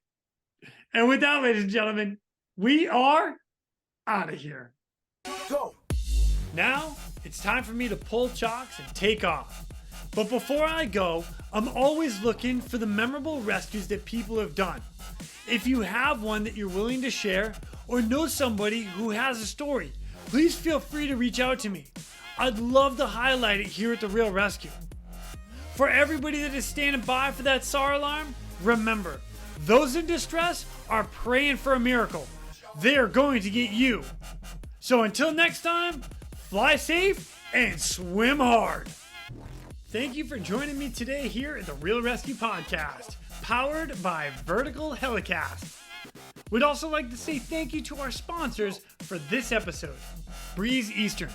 And with that, ladies and gentlemen, we are out of here. Go. Now it's time for me to pull chocks and take off. But before I go, I'm always looking for the memorable rescues that people have done. If you have one that you're willing to share or know somebody who has a story, please feel free to reach out to me. I'd love to highlight it here at the Real ResQ. For everybody that is standing by for that SAR alarm, remember, those in distress are praying for a miracle. They are going to get you. So until next time, fly safe and swim hard. Thank you for joining me today here at the Real ResQ podcast, powered by Vertical Helicast. We'd also like to say thank you to our sponsors for this episode, Breeze Eastern.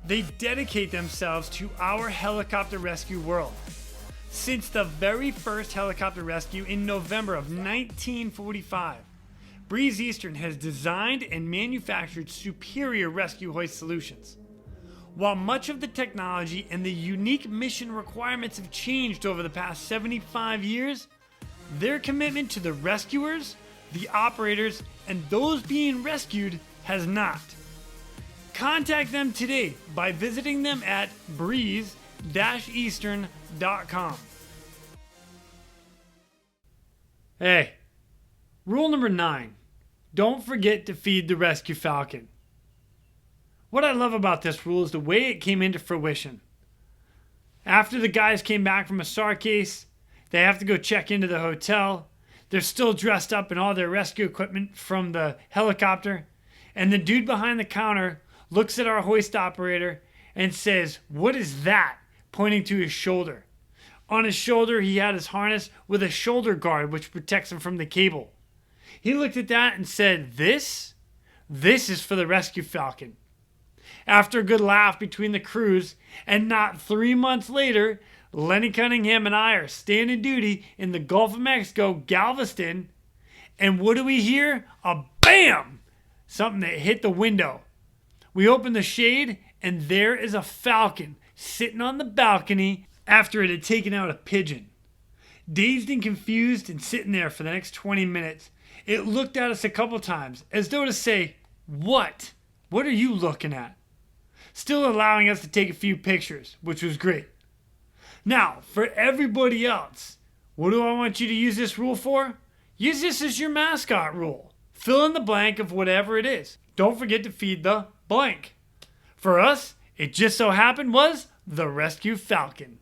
They dedicate themselves to our helicopter rescue world. Since the very first helicopter rescue in November of 1945, Breeze Eastern has designed and manufactured superior rescue hoist solutions. While much of the technology and the unique mission requirements have changed over the past 75 years, their commitment to the rescuers, the operators, and those being rescued has not. Contact them today by visiting them at breeze-eastern.com. Hey, rule number 9, don't forget to feed the rescue falcon. What I love about this rule is the way it came into fruition. After the guys came back from a SAR case, they have to go check into the hotel. They're still dressed up in all their rescue equipment from the helicopter. And the dude behind the counter looks at our hoist operator and says, "What is that?" pointing to his shoulder. On his shoulder, he had his harness with a shoulder guard which protects him from the cable. He looked at that and said, This is for the rescue falcon. After a good laugh between the crews, and not 3 months later, Lenny Cunningham and I are standing duty in the Gulf of Mexico, Galveston, and what do we hear? A bam! Something that hit the window. We open the shade, and there is a falcon sitting on the balcony after it had taken out a pigeon. Dazed and confused and sitting there for the next 20 minutes, it looked at us a couple times as though to say, What? What are you looking at? Still allowing us to take a few pictures, which was great. Now, for everybody else, what do I want you to use this rule for? Use this as your mascot rule. Fill in the blank of whatever it is. Don't forget to feed the blank. For us, it just so happened was the rescue falcon.